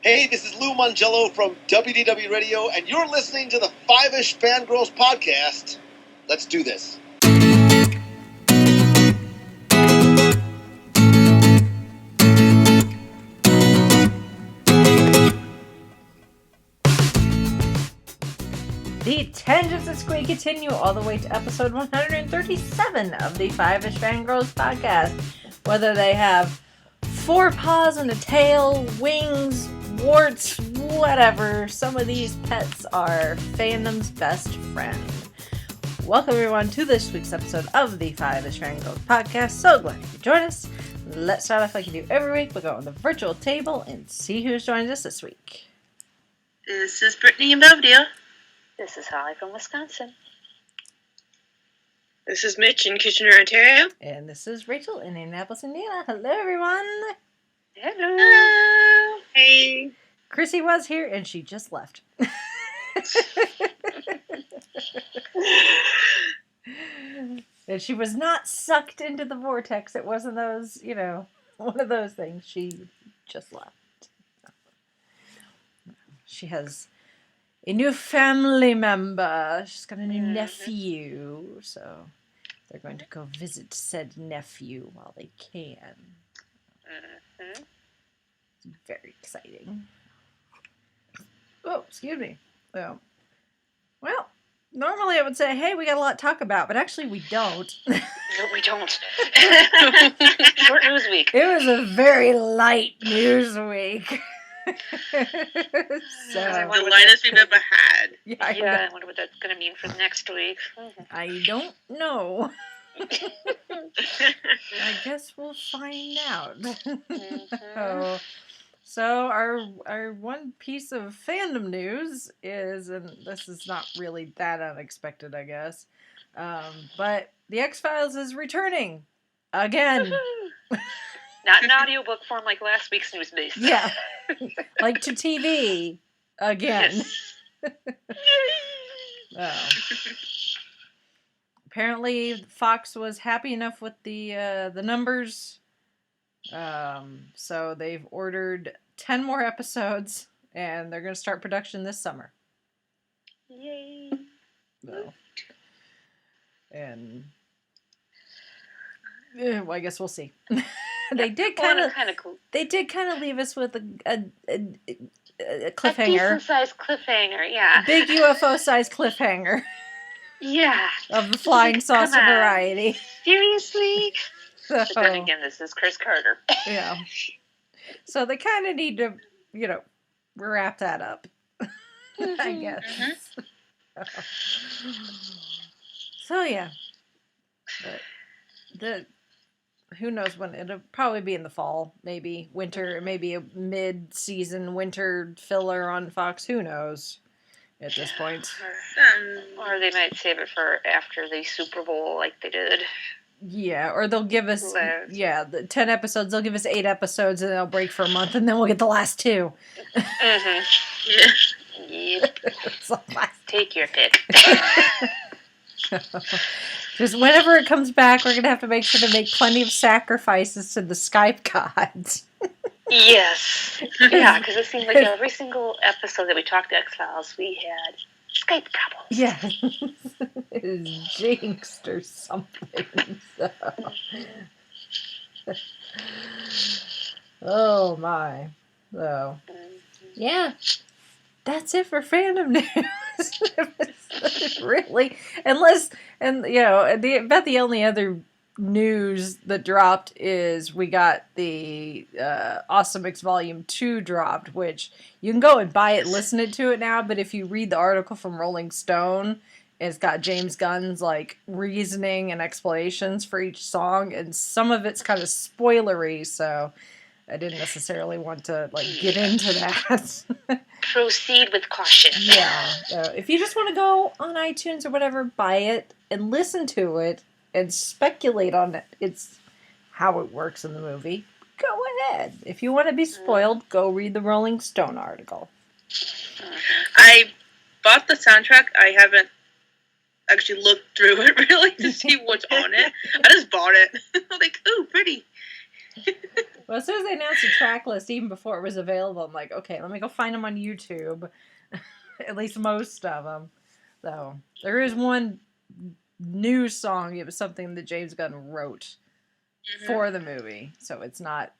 Hey, this is Lou Mangello from WDW Radio, and you're listening to the Five-ish Fangirls podcast. Let's do this. The tangents of Squid continue all the way to episode 137 of the Five-ish Fangirls podcast. Whether they have 4 paws and a tail, wings, warts, whatever, some of these pets are fandom's best friend. Welcome everyone to this week's episode of the Five-ish Fangirls podcast. So glad you could join us. Let's start off like we do every week. We'll go on the virtual table and see who's joined us this week. This is Brittany in Belvedere. This is Holly from Wisconsin. This is Mitch in Kitchener, Ontario. And this is Rachel in Indianapolis, Indiana. Hello, everyone. Hello. Hello. Hey. Chrissy was here, and she just left. And she was not sucked into the vortex. It wasn't those, one of those things. She just left. She has a new family member. She's got a new nephew. So they're going to go visit said nephew while they can. It's very exciting. Oh, excuse me. Well, normally I would say, hey, we got a lot to talk about, but actually we don't. No, we don't. Short news week. It was a very light news week. The lightest we've ever had. Yeah, I wonder what that's going to mean for next week. I don't know. I guess we'll find out. So our one piece of fandom news is, and this is not really that unexpected, I guess, but the X-Files is returning again. Not in audiobook form like last week's news base. Yeah, like to TV again. Apparently, Fox was happy enough with the numbers, so they've ordered 10 more episodes, and they're going to start production this summer. Yay! So, and well, I guess we'll see. They did kind of leave us with a cliffhanger. A decent-sized cliffhanger, yeah. Big UFO-sized cliffhanger. Yeah. Of the flying saucer variety. Seriously? But then again, this is Chris Carter. Yeah. So they kind of need to, wrap that up. I guess. So yeah. But who knows when? It'll probably be in the fall, maybe winter, maybe a mid-season winter filler on Fox. Who knows at this point? Or they might save it for after the Super Bowl like they did. Yeah, or they'll give us, the 10 episodes, they'll give us 8 episodes and they'll break for a month and then we'll get the last 2. Yeah. Yep. Take your pick. Because whenever it comes back, we're going to have to make sure to make plenty of sacrifices to the Skype gods. Yes. Yeah, because it seemed like every single episode that we talked to X-Files, we had Skype problems. Yeah. It was jinxed or something. So. Oh, my. So, yeah. That's it for fandom news. Really. About the only other news that dropped is we got the Awesome Mix Volume 2 dropped, which you can go and buy it, listen to it now, but if you read the article from Rolling Stone, it's got James Gunn's reasoning and explanations for each song, and some of it's kind of spoilery, so I didn't necessarily want to get into that. Proceed with caution. Yeah. If you just want to go on iTunes or whatever, buy it and listen to it and speculate on it. It's how it works in the movie. Go ahead. If you want to be spoiled, go read the Rolling Stone article. I bought the soundtrack. I haven't actually looked through it really to see what's on it. I just bought it. I'm like, ooh, pretty. Well, as soon as they announced the track list, even before it was available, I'm like, okay, let me go find them on YouTube. At least most of them. So there is one new song. It was something that James Gunn wrote for the movie, so it's not,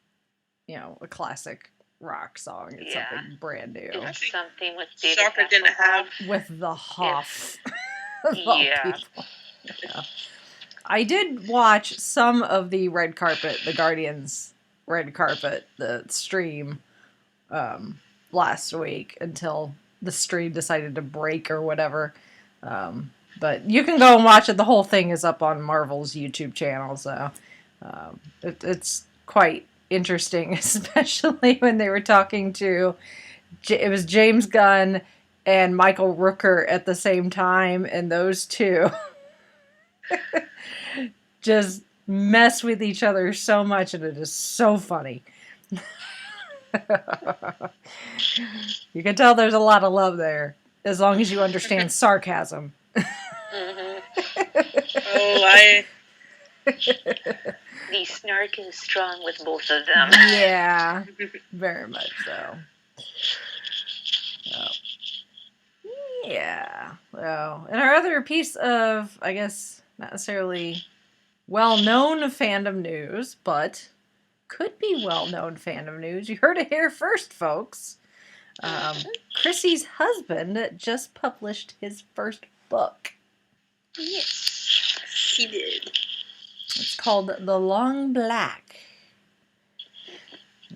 a classic rock song. It's something brand new. It's something with David Soccer didn't have with the Hoff. Yeah. I did watch some of the red carpet, the Guardians red carpet, the stream last week until the stream decided to break or whatever. But you can go and watch it. The whole thing is up on Marvel's YouTube channel, so it's quite interesting, especially when they were talking to, it was James Gunn and Michael Rooker at the same time, and those two just mess with each other so much, and it is so funny. You can tell there's a lot of love there, as long as you understand sarcasm. The snark is strong with both of them. Yeah, very much so. Yeah. Well, and our other piece of, I guess, not necessarily well-known fandom news, but could be well-known fandom news. You heard it here first, folks. Chrissy's husband just published his first book. Yes, he did. It's called The Long Black.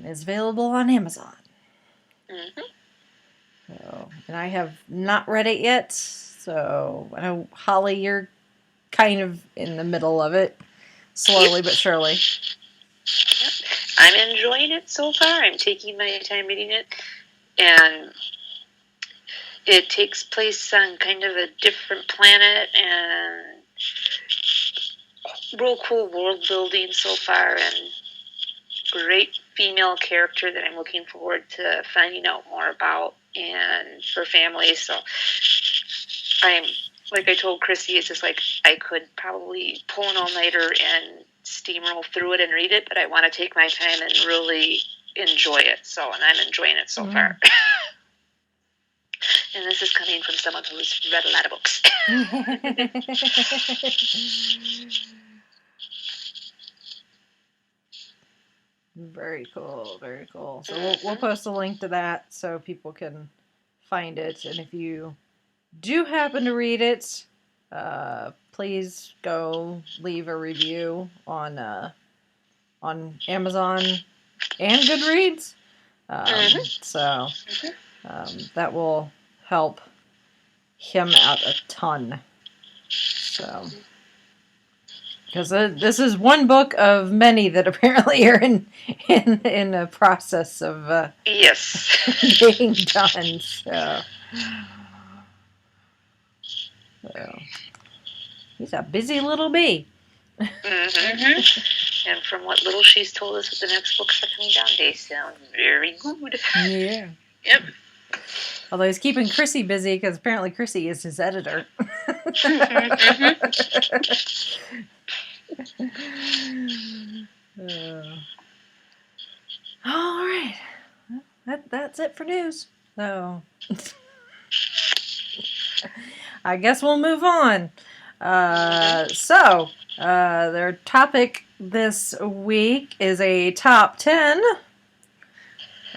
It's available on Amazon. So, and I have not read it yet, so I know, Holly, you're kind of in the middle of it, slowly but surely. Yep. I'm enjoying it so far. I'm taking my time reading it, and it takes place on kind of a different planet, and real cool world building so far, and great female character that I'm looking forward to finding out more about, and for families. So I'm, like I told Chrissy, it's just like I could probably pull an all-nighter and steamroll through it and read it, but I want to take my time and really enjoy it. So, and I'm enjoying it so far. And this is coming from someone who's read a lot of books. Very cool, very cool. So we'll post a link to that so people can find it. And if you do happen to read it, please go leave a review on Amazon and Goodreads. So that will help him out a ton. So, because this is one book of many that apparently are in the process of being done. So he's a busy little bee. And from what little she's told us, the next books are coming down, they sound very good. Yeah. Yep. Although he's keeping Chrissy busy because apparently Chrissy is his editor. All right. That's it for news. So I guess we'll move on. Their topic this week is a top 10.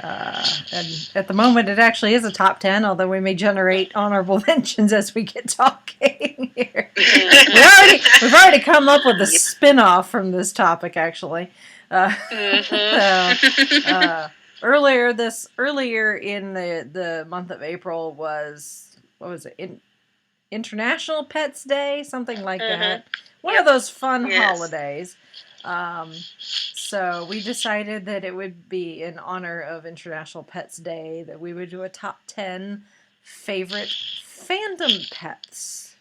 And at the moment, it actually is a top 10, although we may generate honorable mentions as we get talking here. We've already come up with a spin-off from this topic, actually. Earlier in the month of April was, what was it, International Pets Day, something like that. One of those fun holidays. So we decided that it would be in honor of International Pets Day that we would do a top 10 favorite fandom pets.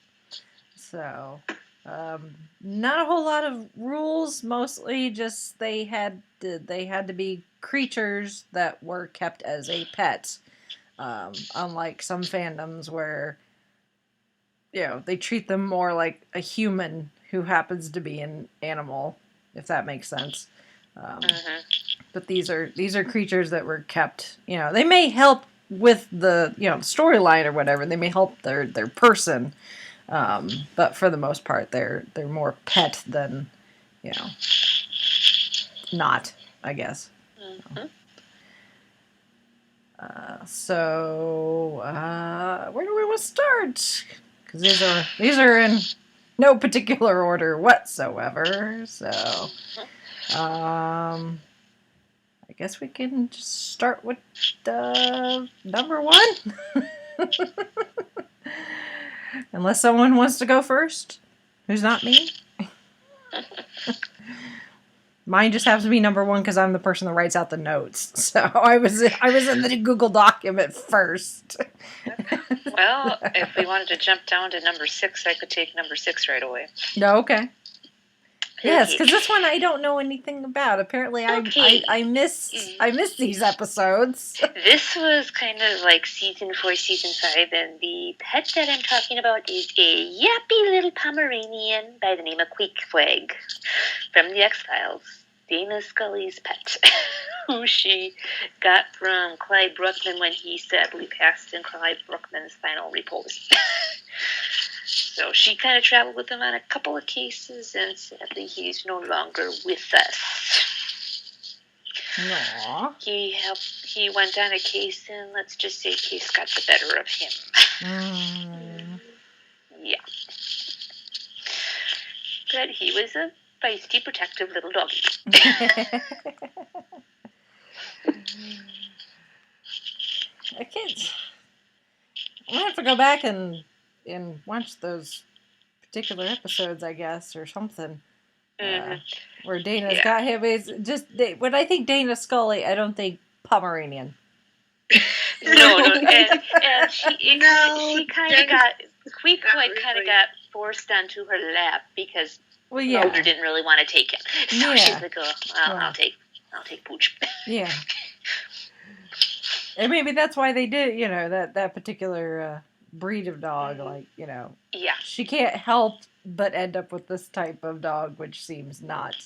So, not a whole lot of rules, mostly just they had to be creatures that were kept as a pet. Unlike some fandoms where, they treat them more like a human who happens to be an animal, if that makes sense. but these are creatures that were kept. They may help with the storyline or whatever. They may help their person, but for the most part, they're more pet than not, I guess. Mm-hmm. So where do we want to start? Because these are in no particular order whatsoever. So, I guess we can just start with number 1. Unless someone wants to go first, who's not me. Mine just happens to be number 1 because I'm the person that writes out the notes. So I was in the Google document first. Well, if we wanted to jump down to number 6, I could take number 6 right away. No, okay. Yes, because this one I don't know anything about. Apparently, I missed these episodes. This was kind of like season 4, season 5, and the pet that I'm talking about is a yappy little Pomeranian by the name of Queequeg from the X-Files. Dana Scully's pet, who she got from Clyde Bruckman when he sadly passed in Clyde Bruckman's final repose. So she kind of traveled with him on a couple of cases, and sadly he's no longer with us. Aww. He went on a case, and let's just say case got the better of him. Yeah. But he was a feisty, protective little doggy. I can't. I'm gonna have to go back and watch those particular episodes, I guess, or something. Where Dana's got him. Is just when I think Dana Scully, I don't think Pomeranian. No, and she kind of got Queequeg kind of got forced onto her lap because Mulder didn't really want to take him. So she's like, I'll take Pooch. Yeah. And maybe that's why they did, that particular breed of dog, Yeah. She can't help but end up with this type of dog, which seems not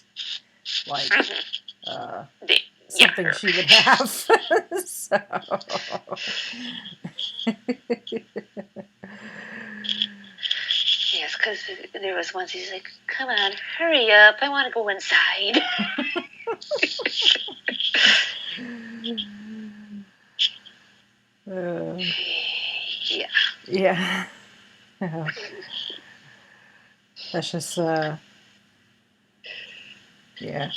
like something she would have. So. Yes, because there was once he's like, come on, hurry up, I want to go inside. Yeah. Yeah. That's just, yeah.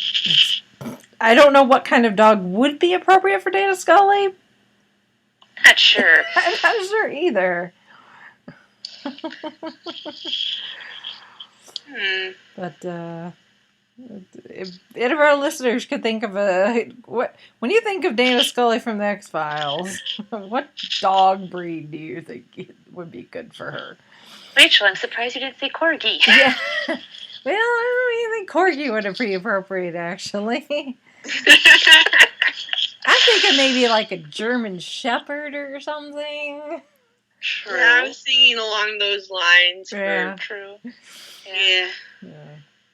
I don't know what kind of dog would be appropriate for Dana Scully. Not sure. I'm not sure either. But if any of our listeners could think of when you think of Dana Scully from the X-Files, what dog breed do you think would be good for her? Rachel, I'm surprised you didn't say Corgi. Yeah. Well, I don't even think Corgi would be appropriate, actually. I'm thinking maybe like a German Shepherd or something. True. Yeah, I was thinking along those lines. Yeah. True. Yeah.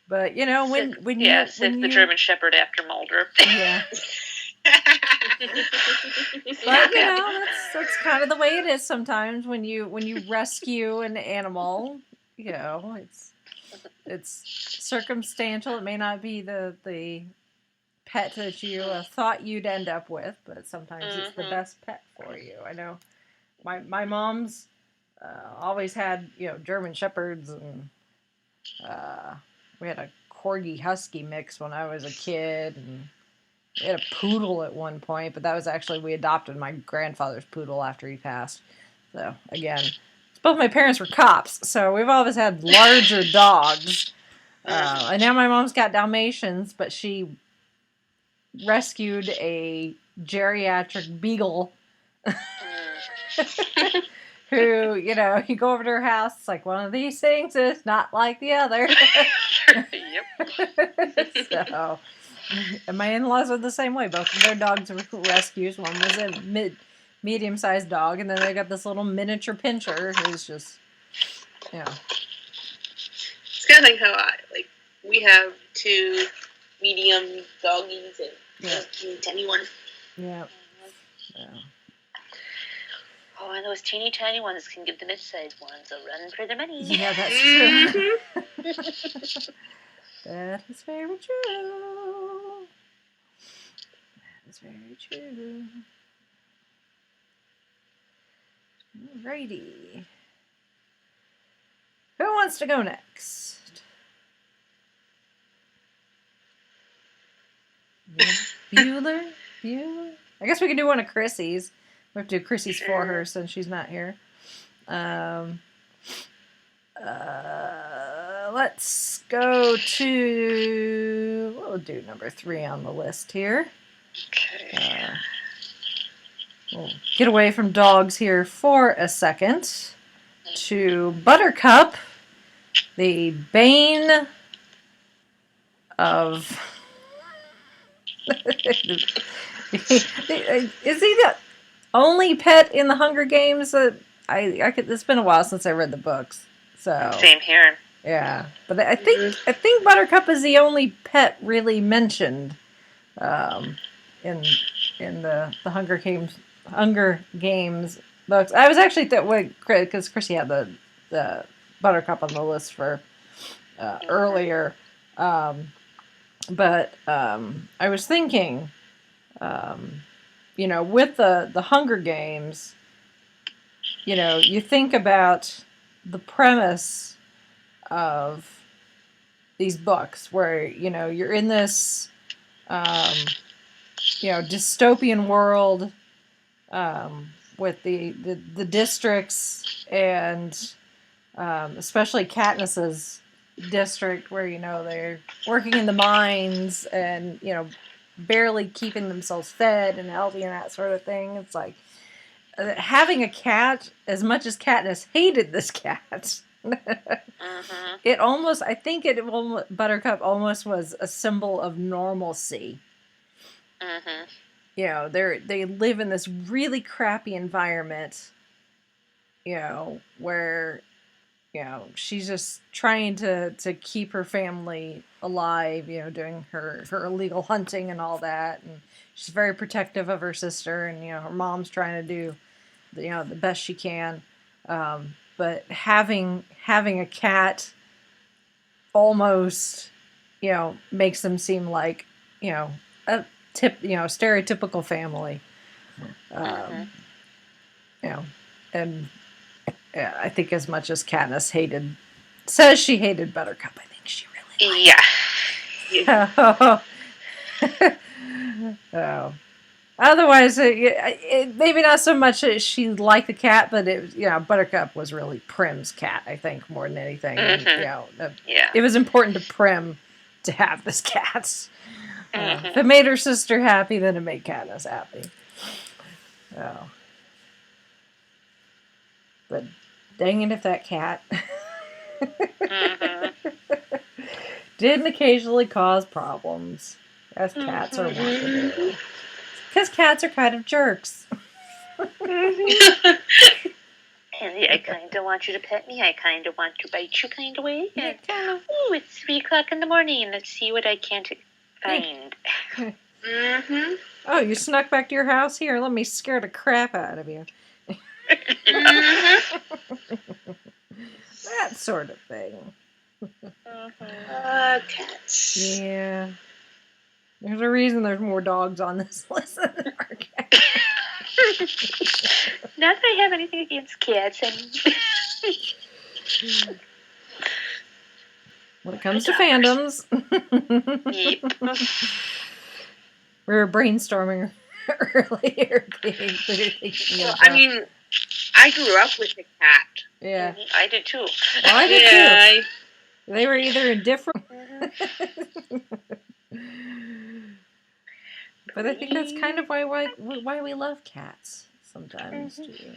But when the German Shepherd after Mulder. Yeah. But that's kind of the way it is sometimes when you rescue an animal. It's circumstantial. It may not be the pet that you thought you'd end up with, but sometimes it's the best pet for you. I know my mom's always had German Shepherds, and we had a Corgi Husky mix when I was a kid, and we had a poodle at one point, but that was actually, we adopted my grandfather's poodle after he passed. So again, both my parents were cops, so we've always had larger dogs. And now my mom's got Dalmatians, but she rescued a geriatric beagle who, you go over to her house, it's like, one of these things is not like the other. Yep. So, and my in-laws are the same way. Both of their dogs were rescues. One was a medium-sized dog, and then they got this little miniature pincher who's just, It's kind of like how we have 2 medium doggies, and Yeah. Teeny tiny one. Yeah. Yeah. Oh, and those teeny tiny ones can give the mid-sized ones a run for their money. Yeah, that's true. That is very true. That is very true. Alrighty. Who wants to go next? Bueller? Bueller? I guess we can do one of Chrissy's. We have to do Chrissy's for her since she's not here. Let's go to... We'll do number 3 on the list here. Okay. We'll get away from dogs here for a second to Buttercup, the bane of... Is he the only pet in the Hunger Games that it's been a while since I read the books, so Same here. yeah. But I think Buttercup is the only pet really mentioned in the Hunger Games books. I was actually because Chrissy had the Buttercup on the list for earlier, but I was thinking. With the Hunger Games, you think about the premise of these books where, you're in this, dystopian world with the districts and especially Katniss's district where, they're working in the mines and, barely keeping themselves fed and healthy and that sort of thing. It's like having a cat, as much as Katniss hated this cat, it almost, Buttercup almost was a symbol of normalcy. They live in this really crappy environment, where she's just trying to keep her family alive, doing her illegal hunting and all that. And she's very protective of her sister, and, her mom's trying to do, the best she can. But having a cat almost, makes them seem like, a stereotypical family. And I think as much as Katniss says she hated Buttercup, I think she really liked it. Oh. Otherwise, maybe not so much that she liked the cat, but Buttercup was really Prim's cat, I think, more than anything. It was important to Prim to have this cat. If it made her sister happy, then it made Katniss happy. But dang it if that cat didn't occasionally cause problems, as cats are wont to do. Because cats are kind of jerks. And I kind of want you to pet me. I kind of want to bite you kind of way. And, ooh, it's 3 o'clock in the morning. Let's see what I can't find. Oh, you snuck back to your house? Here, let me scare the crap out of you. That sort of thing. Cats. Yeah. There's a reason there's more dogs on this list than there are cats. Not that I have anything against cats. When it comes to fandoms. Yep. We were brainstorming earlier. I mean, I grew up with a cat. Yeah. I did too. Well, I did too. They were either indifferent. But I think that's kind of why we love cats sometimes too.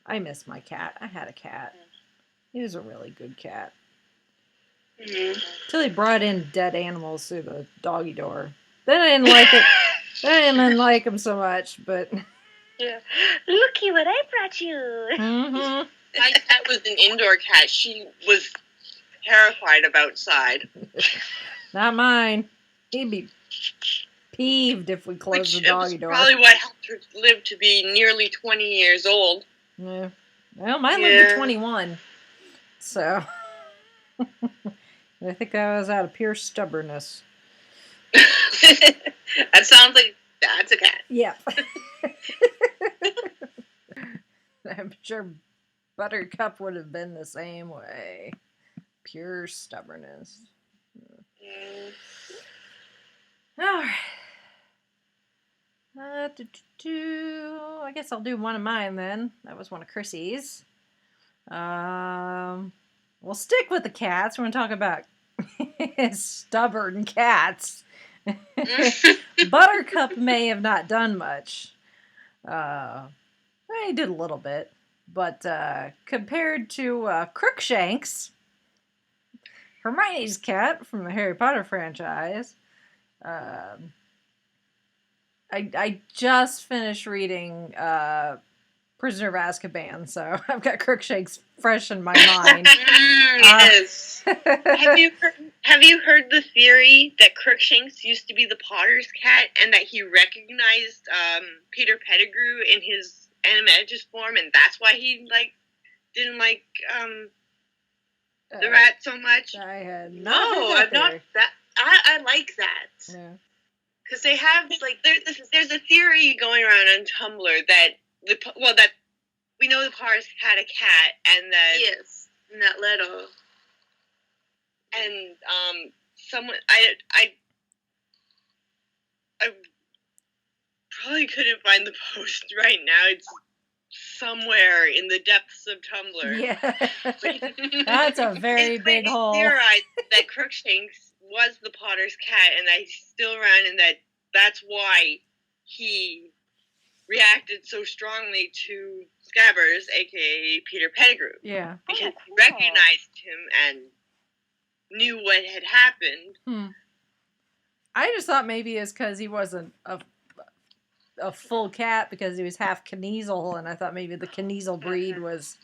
I miss my cat. I had a cat. He was a really good cat. Until he brought in dead animals through the doggy door. Then I didn't like it. Then I didn't like him so much, but... Yeah. Looky what I brought you. My cat was an indoor cat. She was terrified of outside. Not mine. He'd be peeved if we closed the doggy door. Probably what helped her live to be nearly 20 years old. Yeah. Well, mine lived to 21. So, I think that was out of pure stubbornness. That sounds like that's a cat. Yeah. I'm sure Buttercup would have been the same way. Pure stubbornness. Alright. I guess I'll do one of mine then. That was one of Chrissy's. We'll stick with the cats. We're going to talk about stubborn cats. Buttercup may have not done much. He did a little bit. But compared to Crookshanks, Hermione's cat from the Harry Potter franchise, I just finished reading Prisoner of Azkaban, so I've got Crookshanks fresh in my mind. Yes. Have you heard the theory that Crookshanks used to be the Potter's cat and that he recognized Peter Pettigrew in his animagus form, and that's why he didn't like the rat so much? I had I've not. That I like that. Yeah. Because they have there's a theory going around on Tumblr that that we know the Potter's had a cat, and that and that little, and someone I probably couldn't find the post right now. It's somewhere in the depths of Tumblr. Yeah, that's a very big hole. Theorized that Crookshanks was the Potter's cat, and that he's still around, and that's why he reacted so strongly to Scabbers, aka Peter Pettigrew. Yeah. Because he recognized him and knew what had happened. I just thought maybe it's because he wasn't a full cat, because he was half Kniezel, and I thought maybe the Kniezel breed was,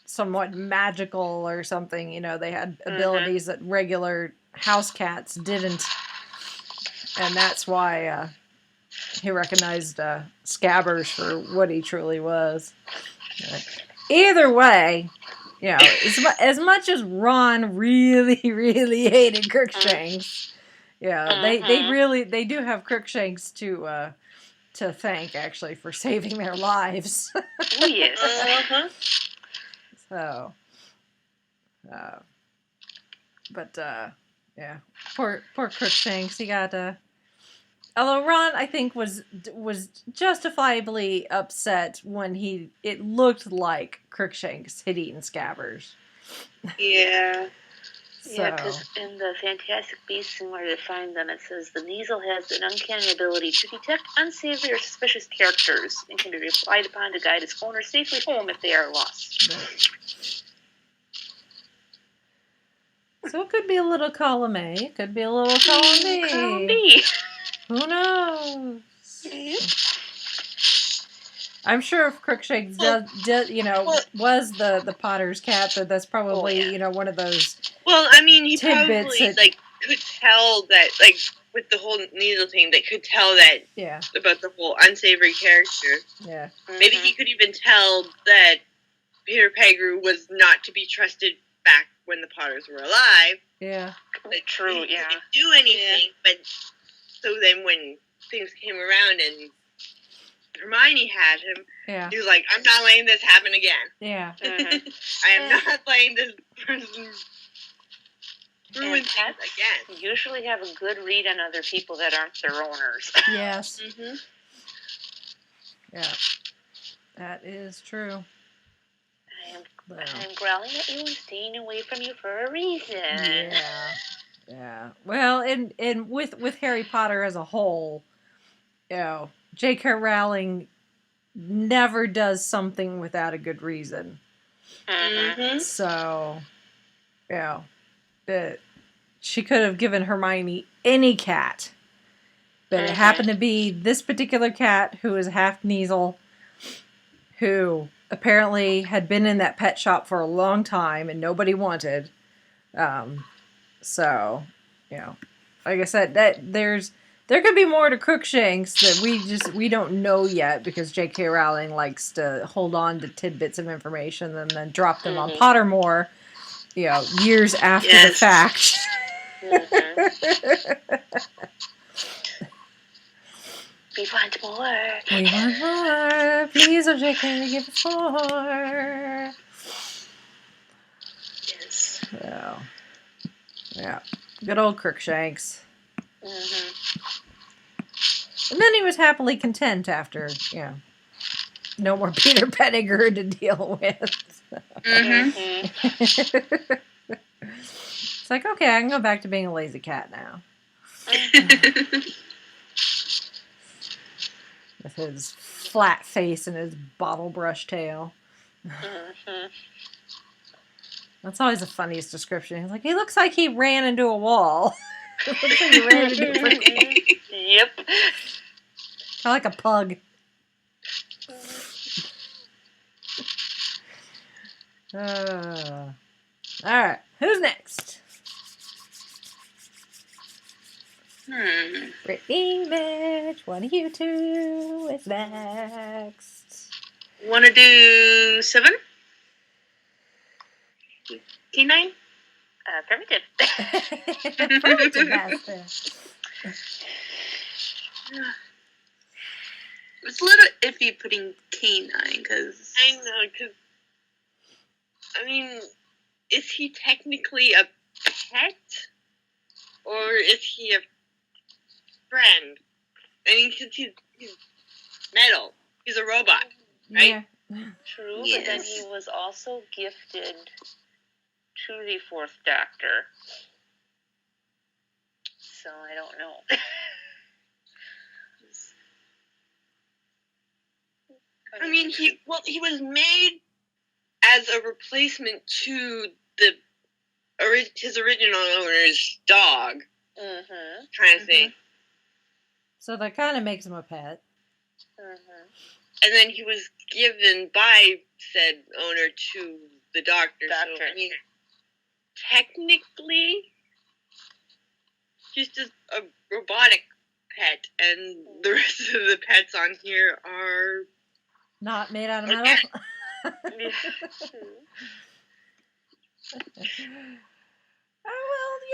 somewhat magical or something. They had abilities that regular house cats didn't. And that's why he recognized Scabbers for what he truly was. Either way, as much as Ron really, really hated Crookshanks, they do have Crookshanks to thank, actually, for saving their lives. Oh, yes. So, poor Crookshanks. He got although Ron, I think, was justifiably upset when it looked like Crookshanks had eaten Scabbers. Yeah. So. Yeah, because in the Fantastic Beasts and Where to Find Them, it says the Kniezel has an uncanny ability to detect unsavory or suspicious characters and can be relied upon to guide its owner safely home if they are lost. So it could be a little column A, it could be a little column B. Column B. Who knows? I'm sure if Crookshanks was the Potter's cat, that's probably one of those. Well, I mean, he tidbits probably could tell that with the whole Kniezel thing, they could tell that about the whole unsavory character. Yeah. Maybe he could even tell that Peter Pettigrew was not to be trusted back when the Potters were alive. Yeah. True. He didn't do anything, but so then when things came around and Hermione had him, he was like, I'm not letting this happen again. Yeah. I am not letting this person ruin things again. Usually have a good read on other people that aren't their owners. Yes. Yeah. That is true. I'm growling at you and staying away from you for a reason. Yeah. Well, and with Harry Potter as a whole, J.K. Rowling never does something without a good reason. So, she could have given Hermione any cat, but it happened to be this particular cat who is half Kniezel, who apparently had been in that pet shop for a long time and nobody wanted. So, you know, like I said, that there could be more to Crookshanks that we don't know yet because J.K. Rowling likes to hold on to tidbits of information and then drop them on Pottermore, years after the fact. We want more. We want more. Please, oh J.K., give us more. Yes. So, yeah. Good old Crookshanks. And then he was happily content after, no more Peter Pettigrew to deal with. It's like, okay, I can go back to being a lazy cat now. With his flat face and his bottle brush tail. That's always the funniest description. He's like, he looks like he ran into a wall. Looks like he ran into a brick. Yep. Kind of like a pug. Alright, who's next? Brittany, Mitch, one of you two is next. Want to do 7? K9? Affirmative. Affirmative, master. It's a little iffy putting K9 because I know, because I mean, is he technically a pet or is he a friend? I mean, because he's metal, he's a robot, right? Yeah. True, but then he was also gifted to the 4th Doctor. So I don't know. I mean, he was made as a replacement to his original owner's dog. Kind of thing. So that kind of makes him a pet. And then he was given by said owner to the doctor. So, I mean, technically, he's just a robotic pet, and the rest of the pets on here are not made out of metal.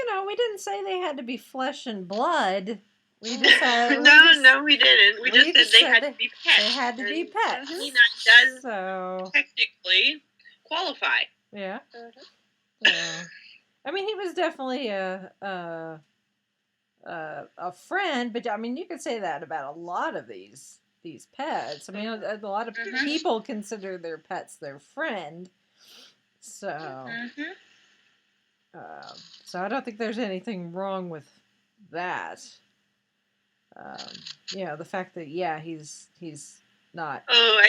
Well, we didn't say they had to be flesh and blood. We just said no, we didn't. We just said they had to be pets. They had to be pets. He does so technically qualify. Yeah. So, I mean, he was definitely a friend, but I mean, you could say that about a lot of these pets. I mean, a lot of people consider their pets their friend. So, so I don't think there's anything wrong with that. The fact that he's not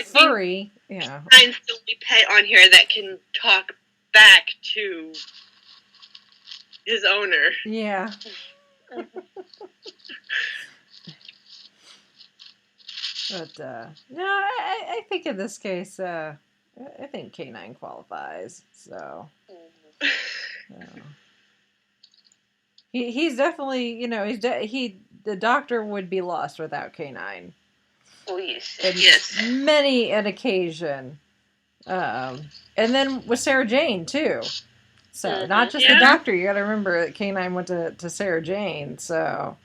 furry. Find the only pet on here that can talk back to his owner. Yeah. But no, I think in this case, I think K9 qualifies. So. He's definitely, the doctor would be lost without K9. Oh, yes. Yes. Many an occasion. And then with Sarah Jane, too. So, not just the doctor. You got to remember that K9 went to Sarah Jane. So,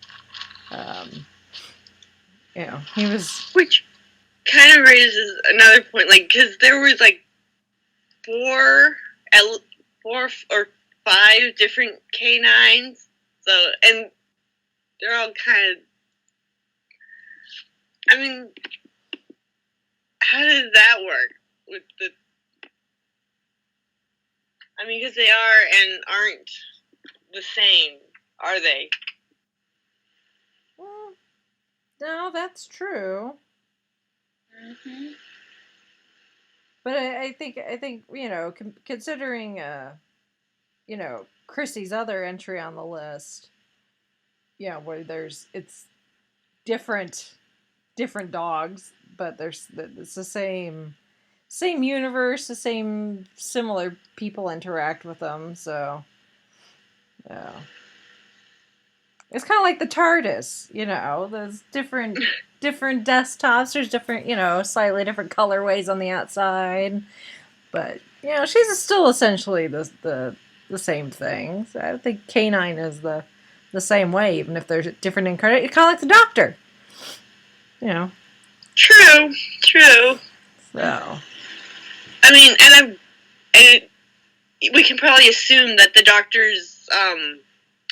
he was... Which kind of raises another point. Like, because there was, like, 4 or 5 different K9s. So, and they're all kind of... I mean, how does that work with the... I mean, because they are and aren't the same, are they? Well, no, that's true. But I think considering Chrissy's other entry on the list, where it's different dogs, but it's the same universe, the same similar people interact with them, so Yeah. It's kind of like the TARDIS, you know. There's different desktops. There's different, you know, slightly different colorways on the outside, but you know, she's still essentially the same thing. So I think Canine is the same way, even if there's different incarnations. Kind of like the Doctor, you know. True. So I mean, and we can probably assume that the Doctor's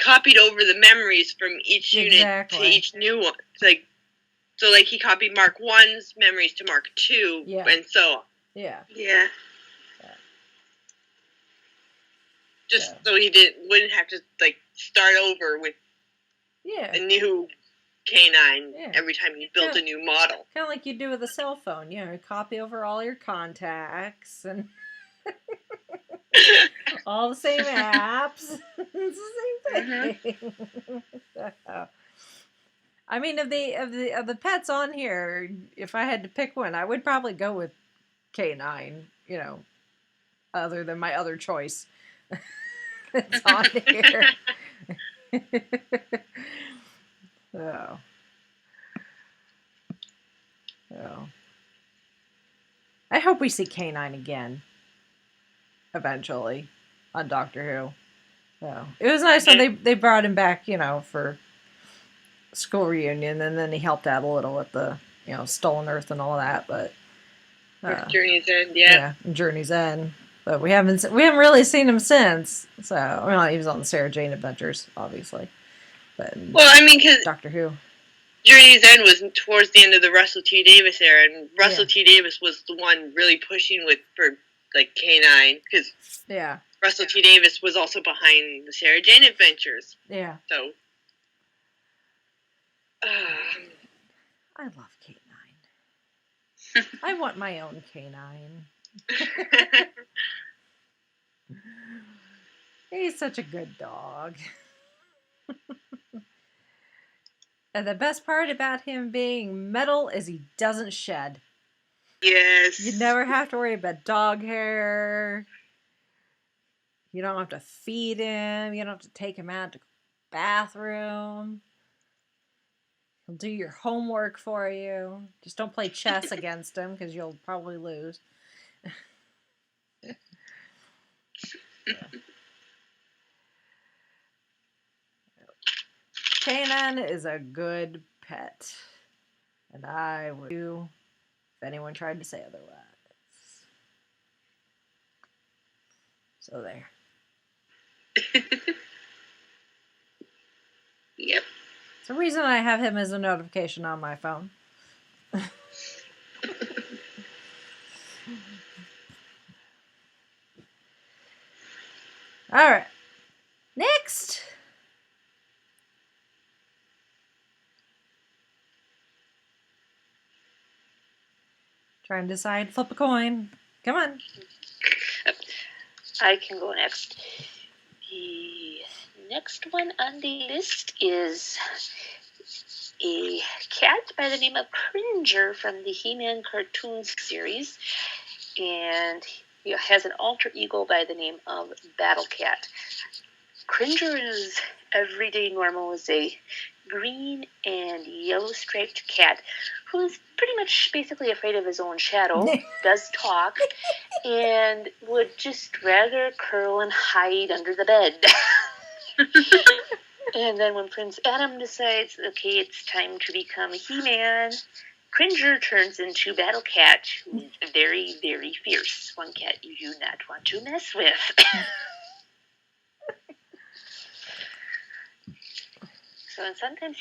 copied over the memories from each unit to each new one. Like, so like he copied Mark 1's memories to Mark 2, and so on. Yeah. Just so he wouldn't have to like start over with a new canine every time he built a new model. Kind of like you do with a cell phone, you know, copy over all your contacts and all the same apps. It's the same thing. I mean, of the pets on here, if I had to pick one, I would probably go with K9. You know, other than my other choice that's on here. So, I hope we see K9 again eventually on Doctor Who. So it was nice when they brought him back, you know, for school reunion, and then he helped out a little with the, you know, Stolen Earth and all that. But Journey's End, Journey's End. But we haven't really seen him since. So well, he was on the Sarah Jane Adventures, obviously. But well, I mean, because Doctor Who. Journey's End was towards the end of the Russell T Davies era, and Russell T Davies was the one really pushing for like K9, because Russell T Davies was also behind the Sarah Jane Adventures. Yeah. So. I love K9. I want my own K9. He's such a good dog. And the best part about him being metal is he doesn't shed. Yes. You never have to worry about dog hair. You don't have to feed him. You don't have to take him out to the bathroom. He'll do your homework for you. Just don't play chess against him, because you'll probably lose. Kanan is a good pet. And I would do if anyone tried to say otherwise. So there. Yep. It's the reason I have him as a notification on my phone. All right. Next. Try and decide. Flip a coin. Come on. I can go next. The next one on the list is a cat by the name of Cringer from the He-Man cartoons series, and he has an alter ego by the name of Battle Cat. Cringer is everyday normal as a green and yellow striped cat who's pretty much basically afraid of his own shadow, does talk, and would just rather curl and hide under the bed. And then when Prince Adam decides, okay, it's time to become He-Man, Cringer turns into Battle Cat, who's very, very fierce. One cat you do not want to mess with. So, and sometimes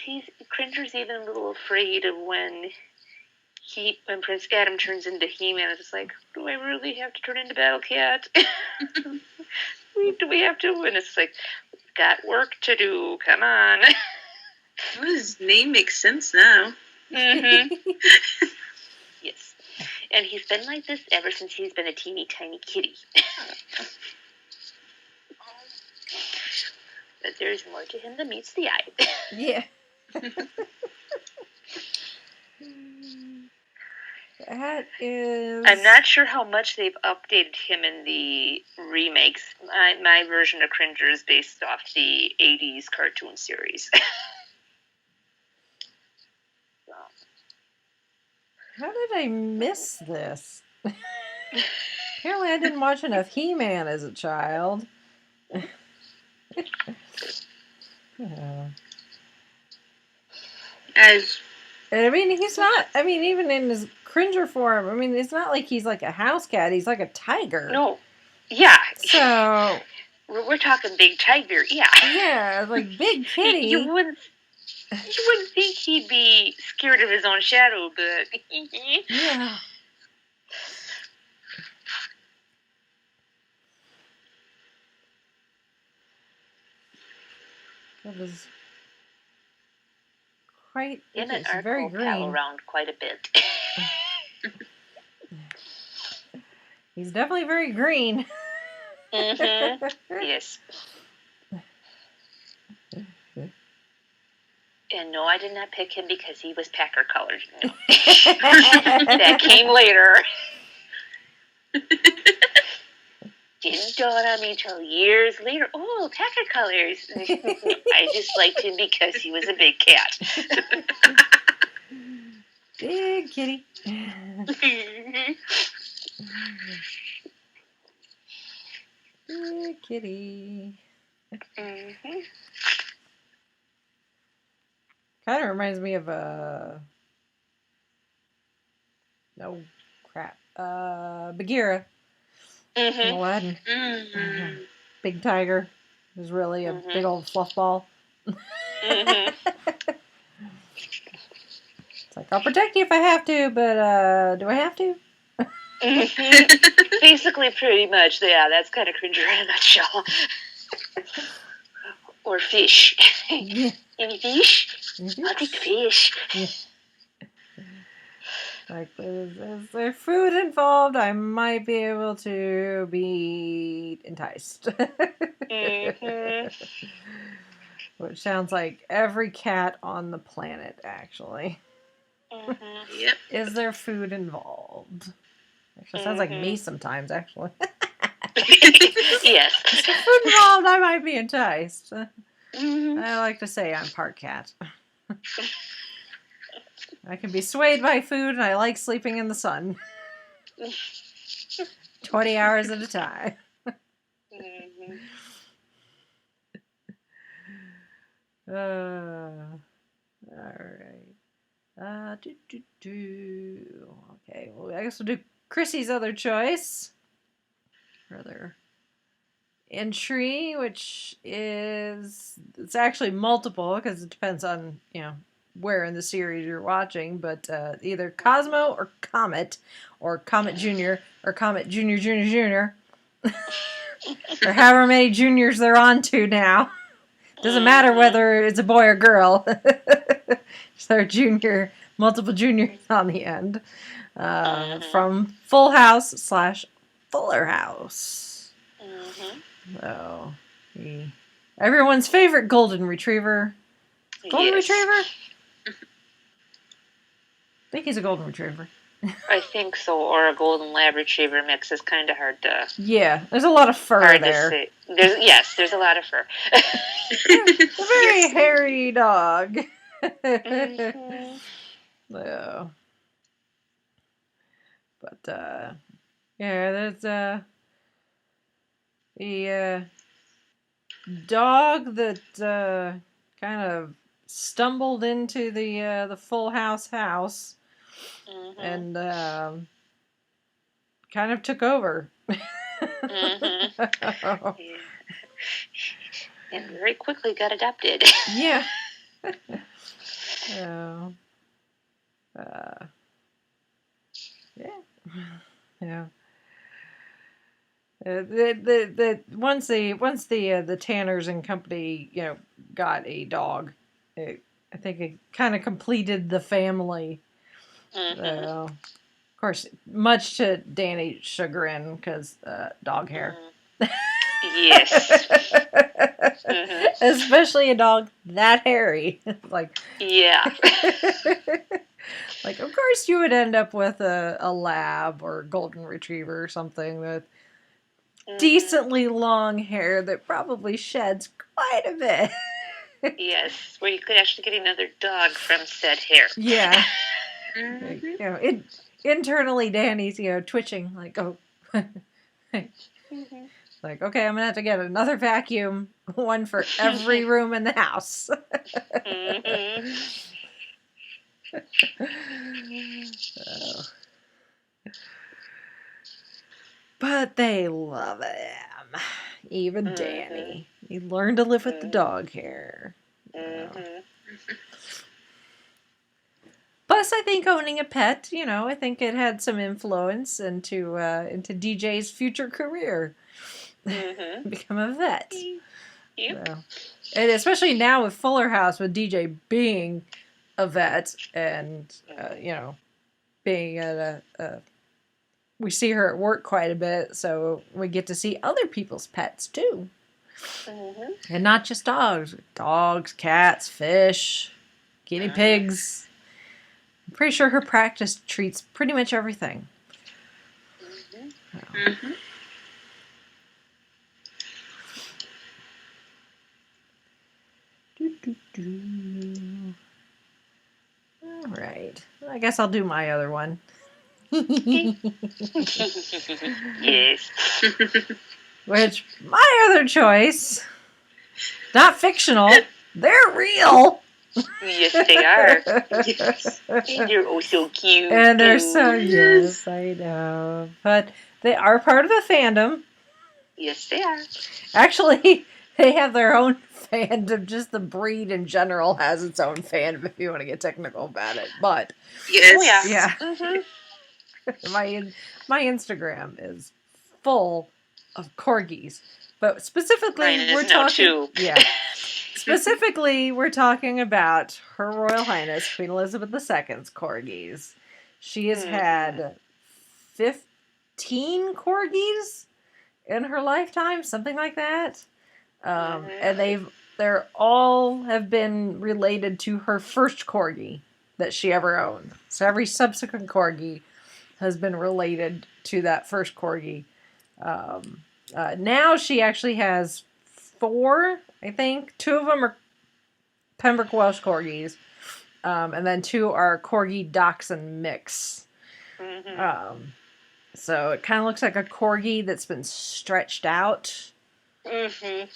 Cringer's even a little afraid of when Prince Adam turns into He-Man. It's like, do I really have to turn into Battle Cat? Do we have to? And it's like, got work to do. Come on. Well, his name makes sense now. Mm-hmm. Yes. And he's been like this ever since he's been a teeny tiny kitty. But there's more to him than meets the eye. Yeah. That is... I'm not sure how much they've updated him in the remakes. My version of Cringer is based off the 80s cartoon series. So. How did I miss this? Apparently I didn't watch enough He-Man as a child. Yeah. And I mean, he's not, I mean, even in his Cringer form, I mean, it's not like he's like a house cat. He's like a tiger. No. Yeah. So... We're talking big tiger, yeah. Yeah, like big kitty. You wouldn't think he'd be scared of his own shadow, but... Yeah. That was quite... Him and It's Art very will green. pal around quite a bit. He's definitely very green. Mm-hmm. Yes. And no, I did not pick him because he was Packer colored. No. That came later. Didn't dawn on me until years later. Oh, Packer colors. I just liked him because he was a big cat. Big kitty. Big kitty. Mm-hmm. Kind of reminds me of no crap. Bagheera from Aladdin. Mm-hmm. Big tiger. It was really a big old fluff ball. Mm-hmm. It's like, I'll protect you if I have to, but do I have to? Mm-hmm. Basically, pretty much, yeah, that's kind of Cringer in a nutshell. Or fish. Yeah. Any fish? I'll take the fish. Yeah. Like, is there food involved? I might be able to be enticed. Mm-hmm. Which sounds like every cat on the planet, actually. Mm-hmm. Yep. Is there food involved? Actually, sounds like me sometimes, actually. Yes. Is there food involved? I might be enticed. Mm-hmm. I like to say I'm part cat. I can be swayed by food, and I like sleeping in the sun. 20 hours at a time. Mm-hmm. Alright. Okay, well, I guess we'll do Chrissy's other choice. Or other entry, which is... It's actually multiple, because it depends on, you know, where in the series you're watching, but either Cosmo or Comet Jr. or Comet Jr. Jr. Jr. or however many juniors they're on to now. Doesn't matter whether it's a boy or girl. So junior, multiple juniors on the end. From Full House / Fuller House. So, everyone's favorite golden retriever. Golden retriever? I think he's a golden retriever. I think so, or a golden lab retriever mix is kind of hard to... Yeah, there's a lot of fur there. To say. There's a lot of fur. It's a very hairy dog. So, but, yeah, there's the dog that kind of stumbled into the Full House house and kind of took over. Yeah. And very quickly got adopted. Yeah. So, yeah. Once the Tanners and company, you know, got a dog, I think it kind of completed the family. Of course, much to Danny's chagrin, because dog hair. Yes. Especially a dog that hairy. Like, yeah. Like, of course you would end up with a lab or golden retriever or something with decently long hair that probably sheds quite a bit. Yes, where you could actually get another dog from said hair. Yeah. Like, you know, internally Danny's, twitching, like, oh. Like, okay, I'm gonna have to get another vacuum, one for every room in the house. So. But they love him. Even Danny. He learned to live with the dog hair. Plus, I think owning a pet, I think it had some influence into DJ's future career. Become a vet. Yep. So, and especially now with Fuller House, with DJ being a vet and, being at we see her at work quite a bit, so we get to see other people's pets too. And not just dogs. Dogs, cats, fish, guinea pigs. I'm pretty sure her practice treats pretty much everything. All right. I guess I'll do my other one. Yes. Which, my other choice, not fictional, they're real. Yes, they are. Yes. And they're oh so cute. And they're so, yes, I know. But they are part of the fandom. Yes, they are. Actually, they have their own fandom. Just the breed in general has its own fandom, if you want to get technical about it. But, Yes. yeah. Mm-hmm. My Instagram is full of corgis. But specifically, Mine is we're now talking... too. Yeah. Specifically, we're talking about Her Royal Highness Queen Elizabeth II's corgis. She has had 15 corgis in her lifetime, something like that. And they're all have been related to her first corgi that she ever owned. So every subsequent corgi has been related to that first corgi. Now she actually has 4, I think. 2 of them are Pembroke Welsh corgis, and then 2 are corgi dachshund mix. So it kind of looks like a corgi that's been stretched out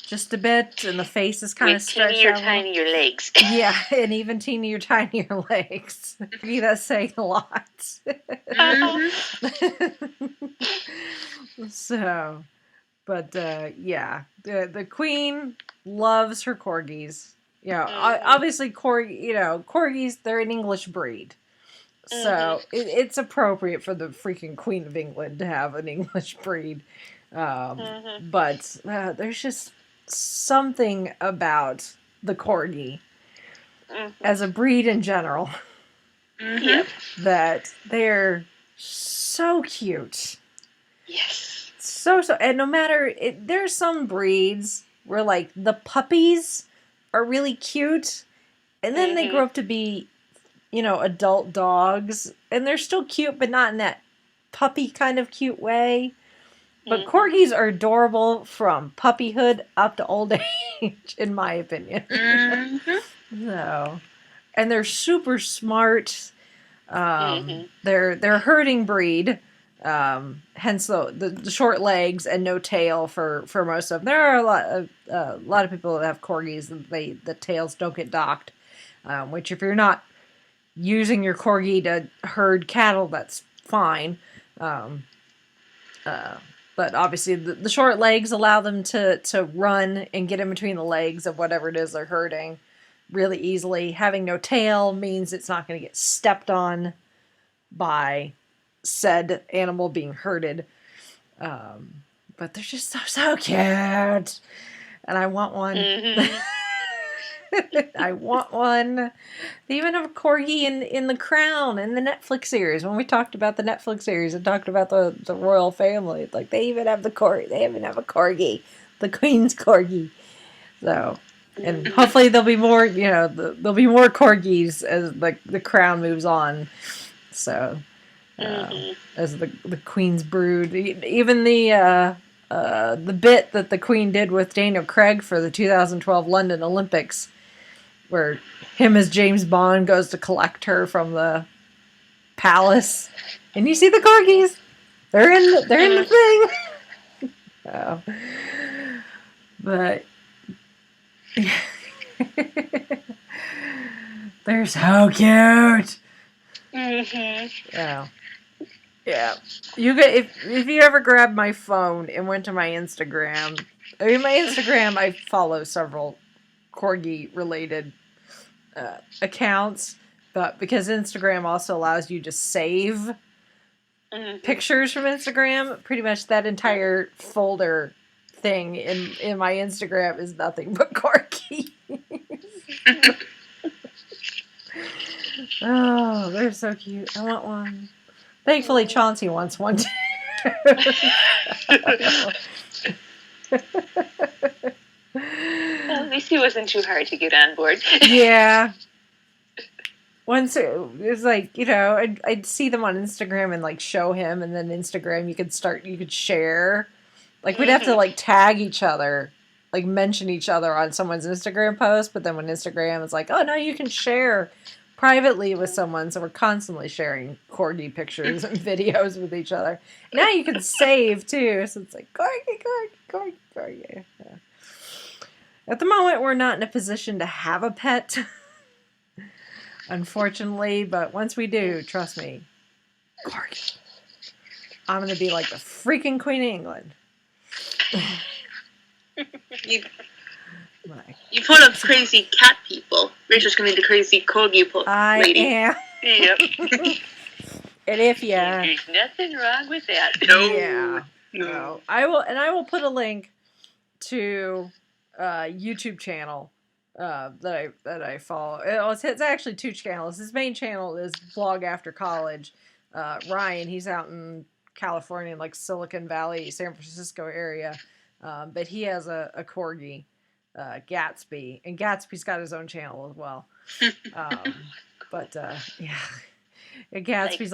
just a bit, and the face is kind of stretched out. Tinier legs. Yeah, and even teenier, tinier legs. That's saying a lot. So, but yeah, the queen loves her corgis. Obviously, corgis, they're an English breed. So it's appropriate for the freaking Queen of England to have an English breed. But there's just something about the corgi as a breed in general that they're so cute. Yes. So, and no matter, there's some breeds where like the puppies are really cute and then they grow up to be, adult dogs and they're still cute, but not in that puppy kind of cute way. But corgis are adorable from puppyhood up to old age, in my opinion. So, and they're super smart. They're a herding breed, hence the short legs and no tail for most of them. There are a lot of people that have corgis and the tails don't get docked, which if you're not using your corgi to herd cattle, that's fine. But obviously the short legs allow them to run and get in between the legs of whatever it is they're herding really easily. Having no tail means it's not going to get stepped on by said animal being herded. But they're just so cute. And I want one. I want one. They even have a corgi in The Crown, in the Netflix series. When we talked about the Netflix series and talked about the royal family, like they even have the corgi. They even have a corgi, the Queen's corgi. So And hopefully there'll be more, there'll be more corgis as the crown moves on. So, as the Queen's brood, even the bit that the Queen did with Daniel Craig for the 2012 London Olympics, where him as James Bond goes to collect her from the palace, and you see the corgis. They're in the thing. Oh. But they're so cute. Yeah. Yeah. You get if you ever grabbed my phone and went to my Instagram. I mean, my Instagram, I follow several corgi related accounts, but because Instagram also allows you to save pictures from Instagram, pretty much that entire folder thing in my Instagram is nothing but corgis. Oh, they're so cute. I want one. Thankfully, Chauncey wants one too. Well, at least he wasn't too hard to get on board. Yeah. Once it was like, I'd see them on Instagram and like show him, and then Instagram you could share. Like we'd have to like tag each other, like mention each other on someone's Instagram post, but then when Instagram is like, oh no, you can share privately with someone, so we're constantly sharing corgi pictures and videos with each other. Now you can save too, so it's like corgi. Yeah. At the moment, we're not in a position to have a pet, unfortunately, but once we do, trust me, corgi. I'm gonna be like the freaking Queen of England. You put up crazy cat people. Rachel's gonna be the crazy corgi lady. I am. Yep. And if yeah, There's nothing wrong with that. No. Yeah. No. I will put a link to YouTube channel that I follow. It's actually two channels. His main channel is Vlog After College. Ryan, he's out in California, like Silicon Valley, San Francisco area. But he has a corgi, Gatsby, and Gatsby's got his own channel as well. Yeah. Gatsby's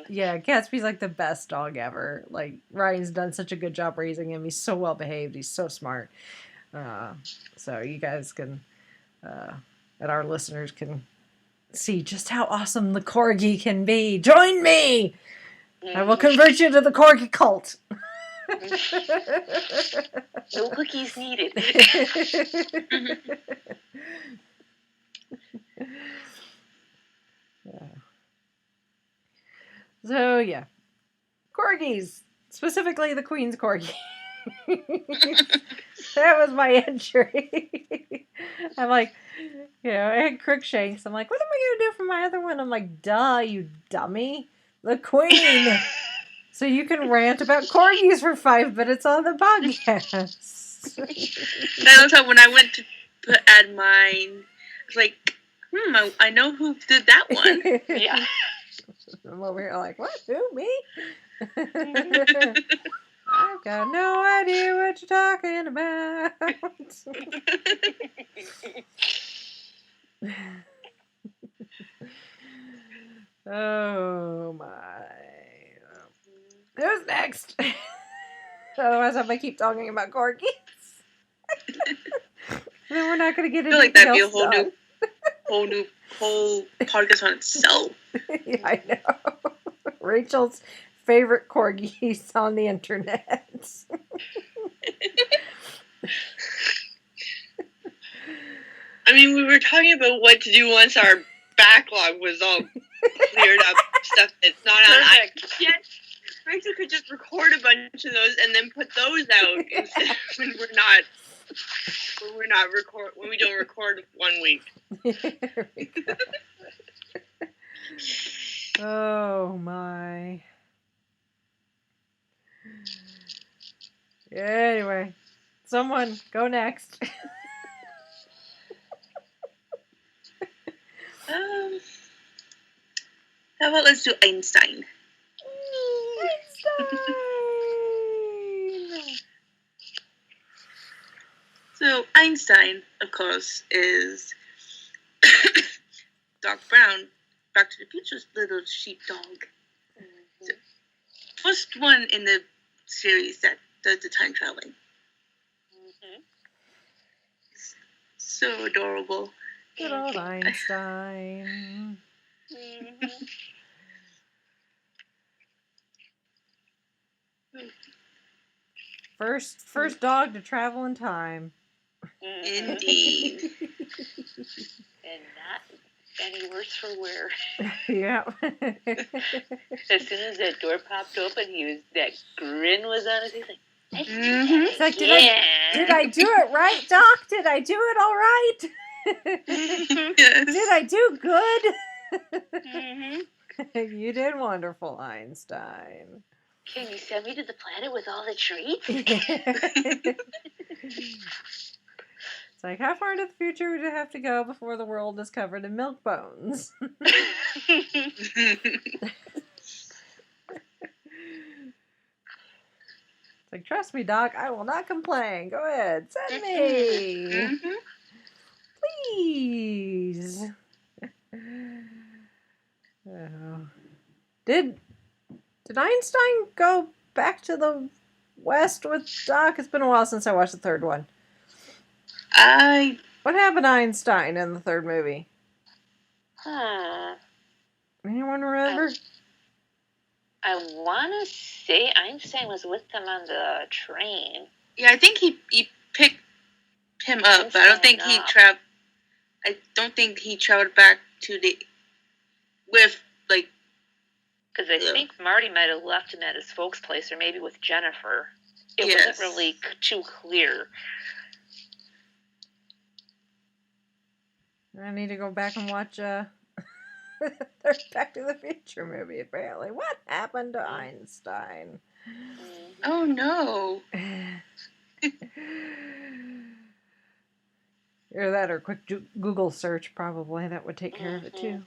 Gatsby's like the best dog ever. Like Ryan's done such a good job raising him. He's so well behaved. He's so smart. So you guys can, and our listeners can see just how awesome the corgi can be. Join me. I will convert you to the corgi cult. No cookies needed. So yeah, corgis, specifically the Queen's corgi. That was my entry. I'm like, I had Crookshanks. I'm like, what am I gonna do for my other one? I'm like, duh, you dummy, the Queen. So you can rant about corgis for 5 minutes on the podcast. That was how when I went to add mine, I was like, I know who did that one. Yeah. I'm over here like, what? Who, me? I've got no idea what you're talking about. Oh my. Who's next? Otherwise, I might keep talking about corgis. Then we're not going to get into I feel like that'd be a whole podcast on itself. Yeah, I know. Rachel's favorite corgis on the internet. I mean, we were talking about what to do once our backlog was all cleared up, stuff that's not on iTunes yet. Rachel could just record a bunch of those and then put those out instead when we don't record 1 week. There we go. Oh my. Anyway, someone go next. How about let's do Einstein? Einstein. So, Einstein, of course, is Doc Brown, Back to the Future's little sheepdog. Mm-hmm. First one in the series that does the time traveling. Mm-hmm. So adorable. Good old Einstein. Mm-hmm. First dog to travel in time. Mm-hmm. Indeed. And not any worse for wear. Yeah. As soon as that door popped open, that grin was on his face. Like, Mm-hmm. It's like, did I do it right, Doc? Did I do it all right? Yes. Did I do good? Mm-hmm. You did wonderful, Einstein. Can you send me to the planet with all the treats? It's like, how far into the future would you have to go before the world is covered in milk bones? It's like, trust me, Doc, I will not complain. Go ahead, send me. Mm-hmm. Please. Oh. Did Einstein go back to the West with Doc? It's been a while since I watched the third one. What happened to Einstein in the third movie? Anyone remember? I want to say Einstein was with them on the train. Yeah, I think he picked him up, but I don't think he traveled. I don't think he traveled back to the with like. Because I think Marty might have left him at his folks' place, or maybe with Jennifer. It Yes. wasn't really too clear. I need to go back and watch their Back to the Future movie, apparently. What happened to Einstein? Oh no. Either that or quick Google search, probably. That would take care of it, too.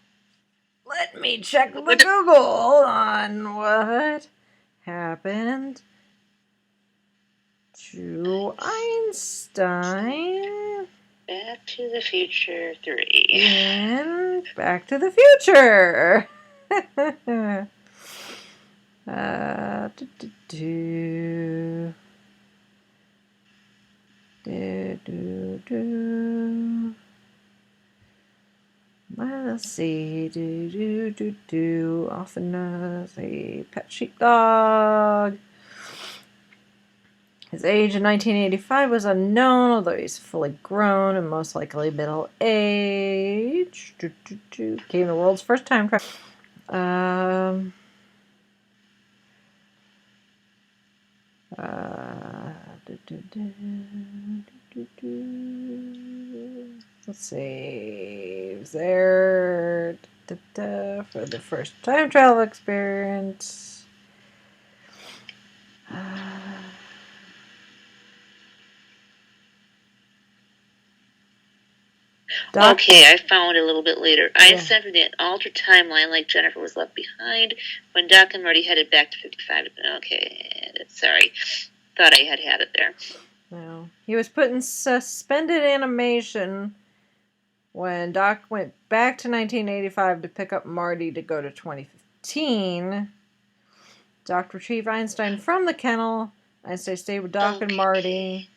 Let me check the Google on what happened to Einstein Back to the Future 3. in Back to the Future. Let's see. Often as a pet sheepdog. His age in 1985 was unknown, although he's fully grown and most likely middle age. Became the world's first time traveler. Let's see. He was there for the first time travel experience. Okay, I found it a little bit later. Einstein from the altered timeline, like Jennifer, was left behind when Doc and Marty headed back to 55. Okay, sorry. Thought I had it there. No. He was put in suspended animation when Doc went back to 1985 to pick up Marty to go to 2015. Doc retrieved Einstein from the kennel. Einstein stayed with Doc and Marty.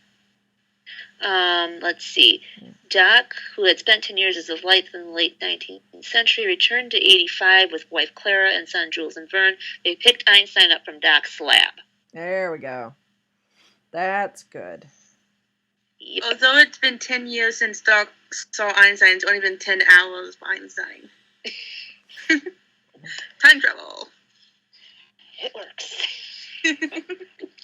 Let's see. Doc, who had spent 10 years as a light in the late 19th century, returned to 85 with wife Clara and son Jules and Vern. They picked Einstein up from Doc's lab. There we go. That's good. Yep. Although it's been 10 years since Doc saw Einstein, it's only been 10 hours for Einstein. Time travel. It works.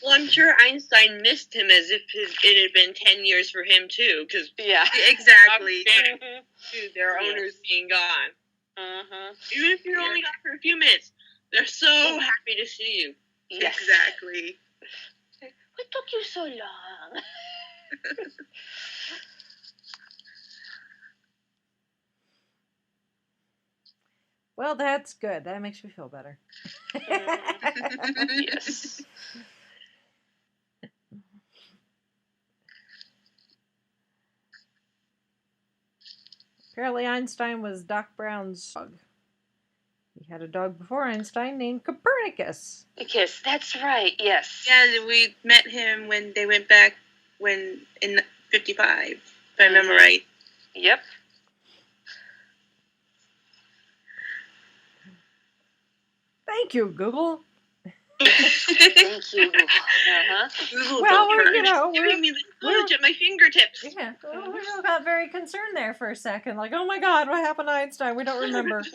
Well, I'm sure Einstein missed him as if it had been 10 years for him, too, because Exactly. their owners being gone. Uh-huh. Even if you're only gone for a few minutes, they're so happy to see you. Yes. Exactly. What took you so long? Well, that's good. That makes me feel better. Yes. Apparently Einstein was Doc Brown's dog. He had a dog before Einstein named Copernicus. Yes, that's right. Yes. Yeah, we met him when they went back in 55, if I remember right. Yep. Thank you, Google. Thank you. Google Well, don't we're, charge. you know, Giving me the knowledge at my fingertips. Yeah, we all got very concerned there for a second. Like, oh my God, what happened to Einstein? We don't remember. Not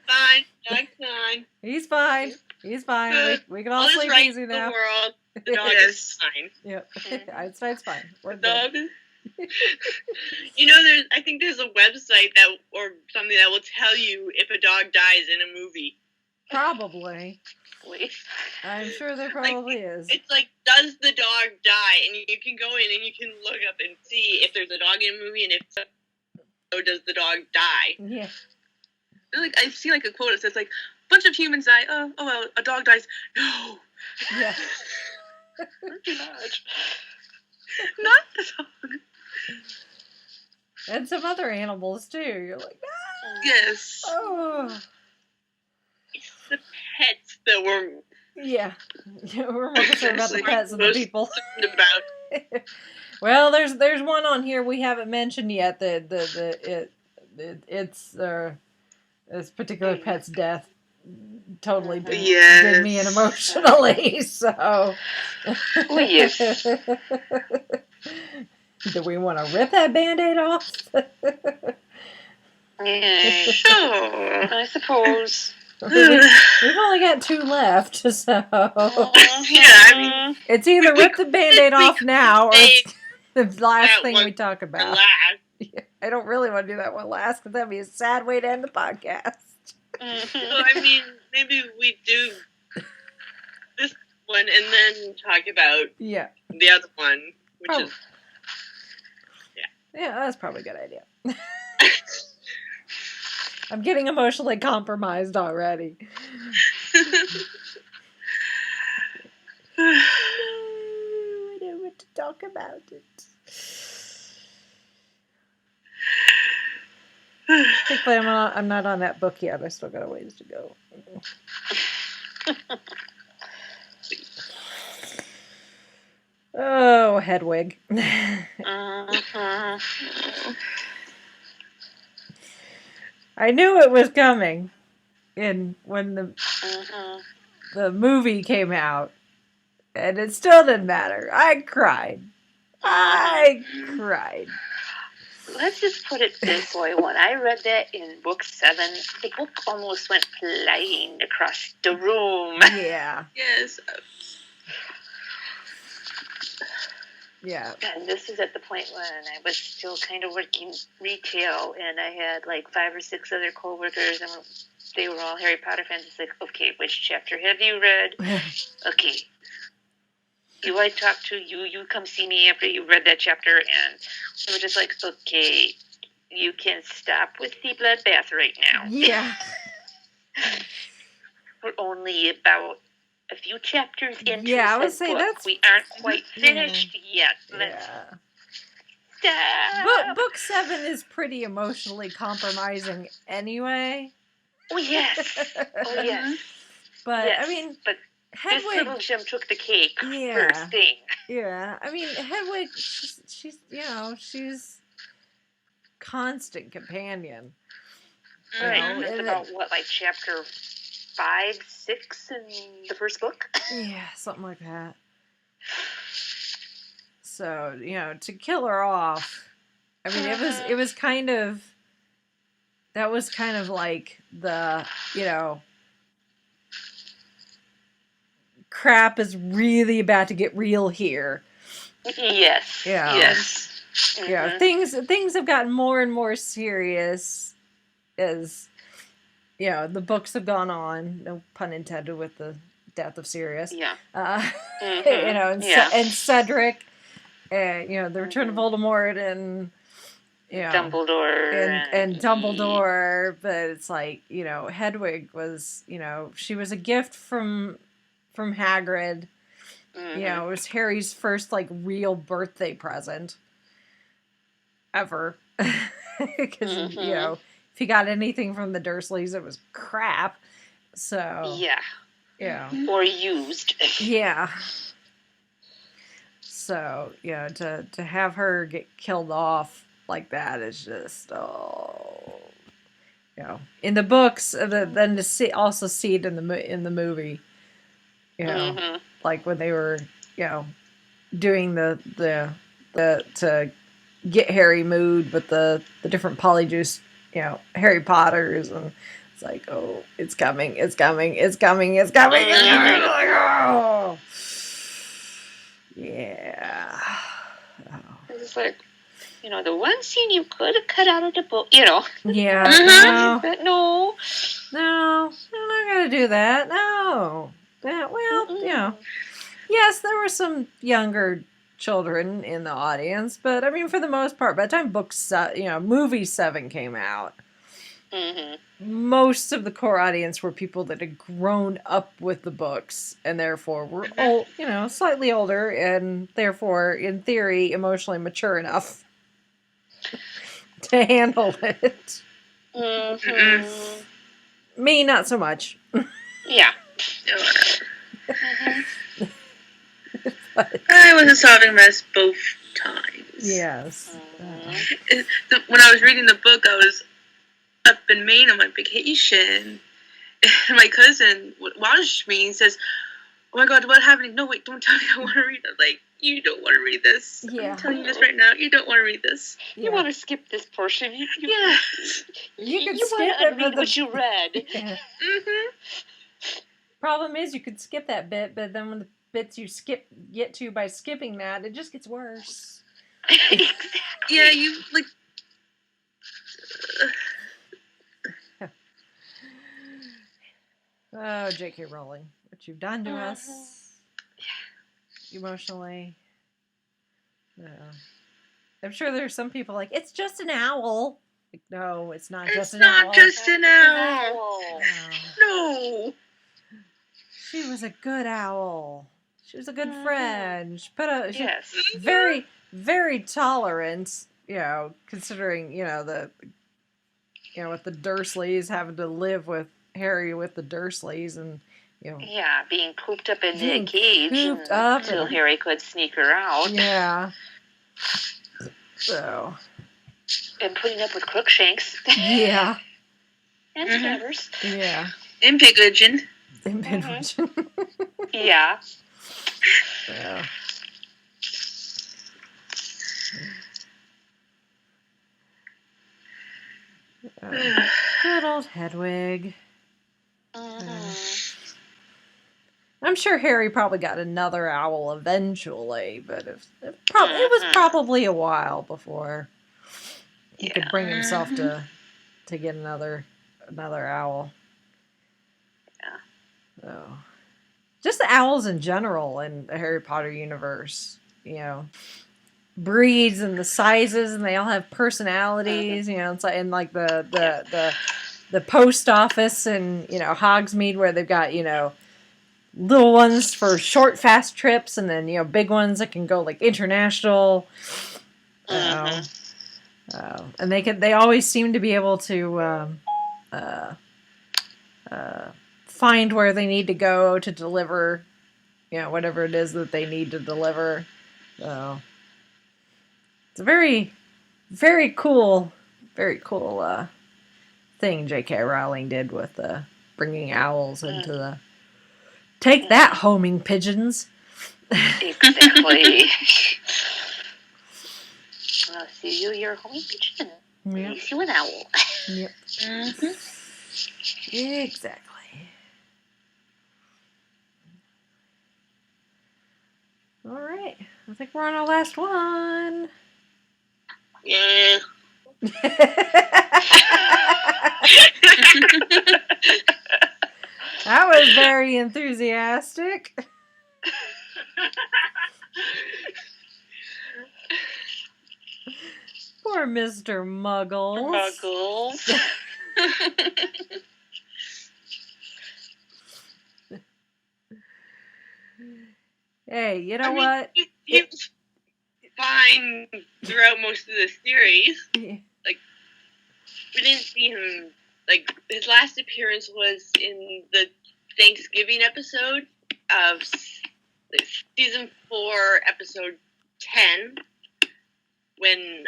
fine. Not fine. He's fine. He's fine. Good. We can all All is sleep right easy in now. the world. The dog Yes. is fine. Yep. Einstein's fine. We're The good. dog. I think there's a website or something that will tell you if a dog dies in a movie. Probably. Wait. I'm sure there probably is. It's like, does the dog die? And you can go in and you can look up and see if there's a dog in a movie, and if so, does the dog die? Yeah. I see like a quote that says like, bunch of humans die. Oh well, a dog dies. No, Yeah. Not too much. not the dog. And some other animals too. You're like, ah! Yes. Oh. It's the pets that we're Yeah. We're more concerned about the Like, pets than the people. concerned about. Well, there's one on here we haven't mentioned yet. It's this particular pet's death totally did me in emotionally. So, Oh, yes. do we want to rip that Band-Aid off? Yeah, Sure. I suppose. We've only got 2 left, so Yeah, I mean, it's either rip the Band-Aid off now or it's the last that thing one we talk about. last. I don't really want to do that one last because that'd be a sad way to end the podcast. So, I mean, maybe we do this one and then talk about Yeah. the other one, which Oh. is Yeah, that's probably a good idea. I'm getting emotionally compromised already. I don't want to talk about it. Thankfully, I'm not on that book yet. I still got a ways to go. Oh, Hedwig. I knew it was coming when the movie came out, and it still didn't matter. I cried. Let's just put it this way. When I read that in book 7, the book almost went flying across the room. Yeah. Yes. Yeah. And this is at the point when I was still kind of working retail, and I had like 5 or 6 other coworkers, and they were all Harry Potter fans. It's like, okay, which chapter have you read? Okay. Do I talk to you? You come see me after you read that chapter, and we were just like, okay, you can stop with the bloodbath right now. Yeah. We're only about a few chapters into Yeah, I would the say book. that's- We aren't quite finished yet. Let's Yeah. stop. Book 7 is pretty emotionally compromising anyway. Oh, yes. Oh, yes. But, Yes. I mean, But this little Hedwig, gem took the cake Yeah. first thing. yeah, I mean, Hedwig, she's she's constant companion. You Right. know, That's and about, what, like chapter 5, 6 in the first book? yeah, something like that. So, to kill her off, I mean, it was kind of, that was kind of like the, crap is really about to get real here. Yes. Yeah. Yes. Yeah, things have gotten more and more serious as the books have gone on. No pun intended with the death of Sirius. Yeah. And Yeah. and Cedric, the return of Voldemort, and Dumbledore. and Dumbledore. But it's like Hedwig was she was a gift from Hagrid. Mhm. It was Harry's first real birthday present. And, and Cedric was, he was a ever. Because, you know, if you got anything from the Dursleys, it was crap. So, yeah. Or used. Yeah. So, you know, to have her get killed off like that is just, you know, in the books, then to see it in the movie, you know, like when they were, you know, doing the to get Harry mood with the different polyjuice, you know, Harry Potters, and it's like, oh, it's coming. Like, oh, yeah. Oh. It's like, you know, the one scene you could have cut out of the book, you know. Yeah. But no, I'm not gonna do that. No. Yeah, well, you know, yes, there were some younger children in the audience, but I mean, for the most part, by the time movie 7 came out, most of the core audience were people that had grown up with the books and therefore were old, you know, slightly older, and therefore, in theory, emotionally mature enough to handle it. Me, not so much. Yeah. But I was a solving mess both times. Yes. When I was reading the book, I was up in Maine on my vacation, and my cousin watched me and says, "Oh my God, what's happening? No, wait, don't tell me I want to read it." Like, you don't want to read this. Yeah. I'm telling you this right now. You don't want to read this. Yeah. You want to skip this portion. You can skip it, read what you read. Yeah. Problem is, you could skip that bit, but then when the bits you get to by skipping that, it just gets worse. Exactly. Yeah, you like. Oh, J.K. Rowling, what you've done to us emotionally. I'm sure there's some people like, it's just an owl. Like, no, it's not just an owl. It's not just an owl. No. She was a good owl. She was a good friend. She very, very tolerant, you know, considering, you know, with the Dursleys, having to live with Harry with the Dursleys, and, you know. Yeah, being cooped up in the cage until Harry could sneak her out. Yeah. So. And putting up with Crookshanks. Yeah. And Scabbers. Yeah. And Pigwidgeon. Yeah. Yeah. Good old Hedwig. I'm sure Harry probably got another owl eventually, but it was probably a while before he could bring himself to get another owl. Yeah. So, just the owls in general in the Harry Potter universe, you know, breeds and the sizes, and they all have personalities. You know, it's like in like the post office and, you know, Hogsmeade, where they've got, you know, little ones for short, fast trips, and then, you know, big ones that can go like international. And they always seem to be able to find where they need to go to deliver, you know, whatever it is that they need to deliver. So it's a very, very cool thing J.K. Rowling did with bringing owls into the. Take that, homing pigeons. Exactly. I'll see you're a homing pigeon. Yep. I see you an owl. Yep. Exactly. All right. I think we're on our last one. Yeah. That was very enthusiastic. Poor Mr. Muggles. Hey, you know what? fine throughout most of the series. Yeah. Like, we didn't see him, like, his last appearance was in the Thanksgiving episode of season 4, episode 10, when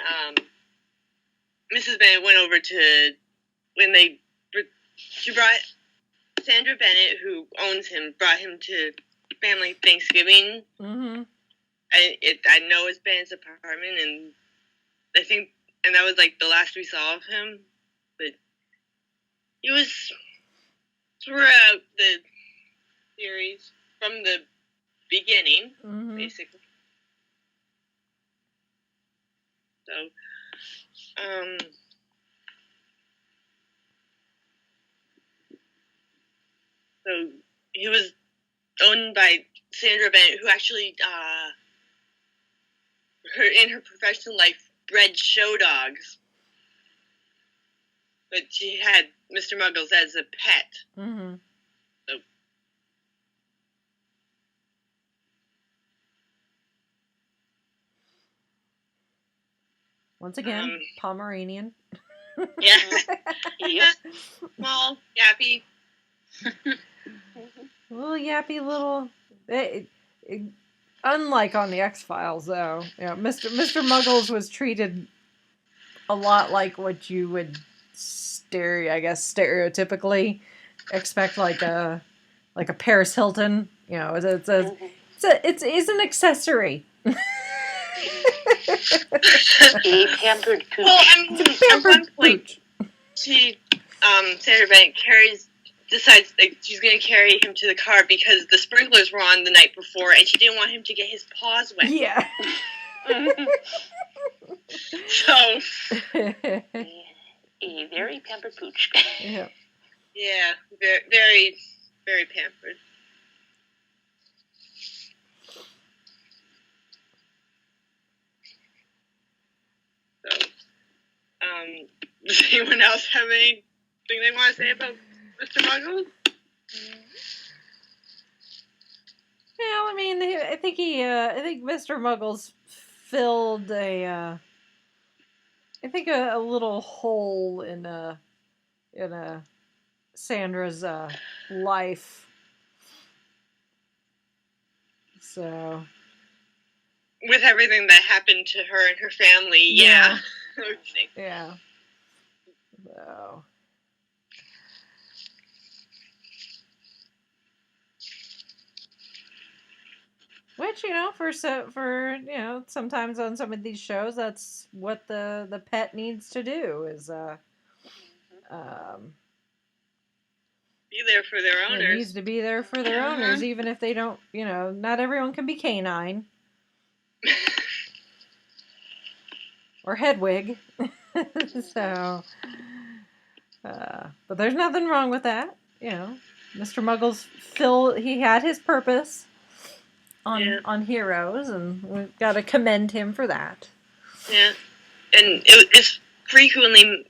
Mrs. Bennett went over to, she brought Sandra Bennett, who owns him, brought him to family Thanksgiving. Mm-hmm. I know it's Bennett's apartment, and I think, and that was like the last we saw of him, but he was throughout the series from the beginning, Mm-hmm. basically. So, so he was owned by Sandra Bennett, who actually, in her professional life, bred show dogs. But she had Mr. Muggles as a pet. Mm-hmm. So, Once again, Pomeranian. yeah. Yep. Small, yappy. Little yappy little. Unlike on the X-Files, though, Mr. Muggles was treated a lot like what you would stereotypically expect, like a Paris Hilton. It's an accessory. A pampered pooch. Well, I mean, at one point, pooch. Sandra Bennett decides like, she's going to carry him to the car because the sprinklers were on the night before, and she didn't want him to get his paws wet. Yeah. So, A very pampered pooch. Yeah. yeah, very, very, very pampered. So, does anyone else have anything they want to say about Mr. Muggles? Yeah, I mean, I think Mr. Muggles filled a little hole in Sandra's life. So, With everything that happened to her and her family, yeah. Yeah. So. Which, sometimes on some of these shows, that's what the pet needs to do is Be there for their it owners. needs to be there for their owners, even if they don't, not everyone can be canine. Or Hedwig. So, but there's nothing wrong with that. Mr. Muggles, he had his purpose on Heroes, and we've got to commend him for that. Yeah, and it's frequently and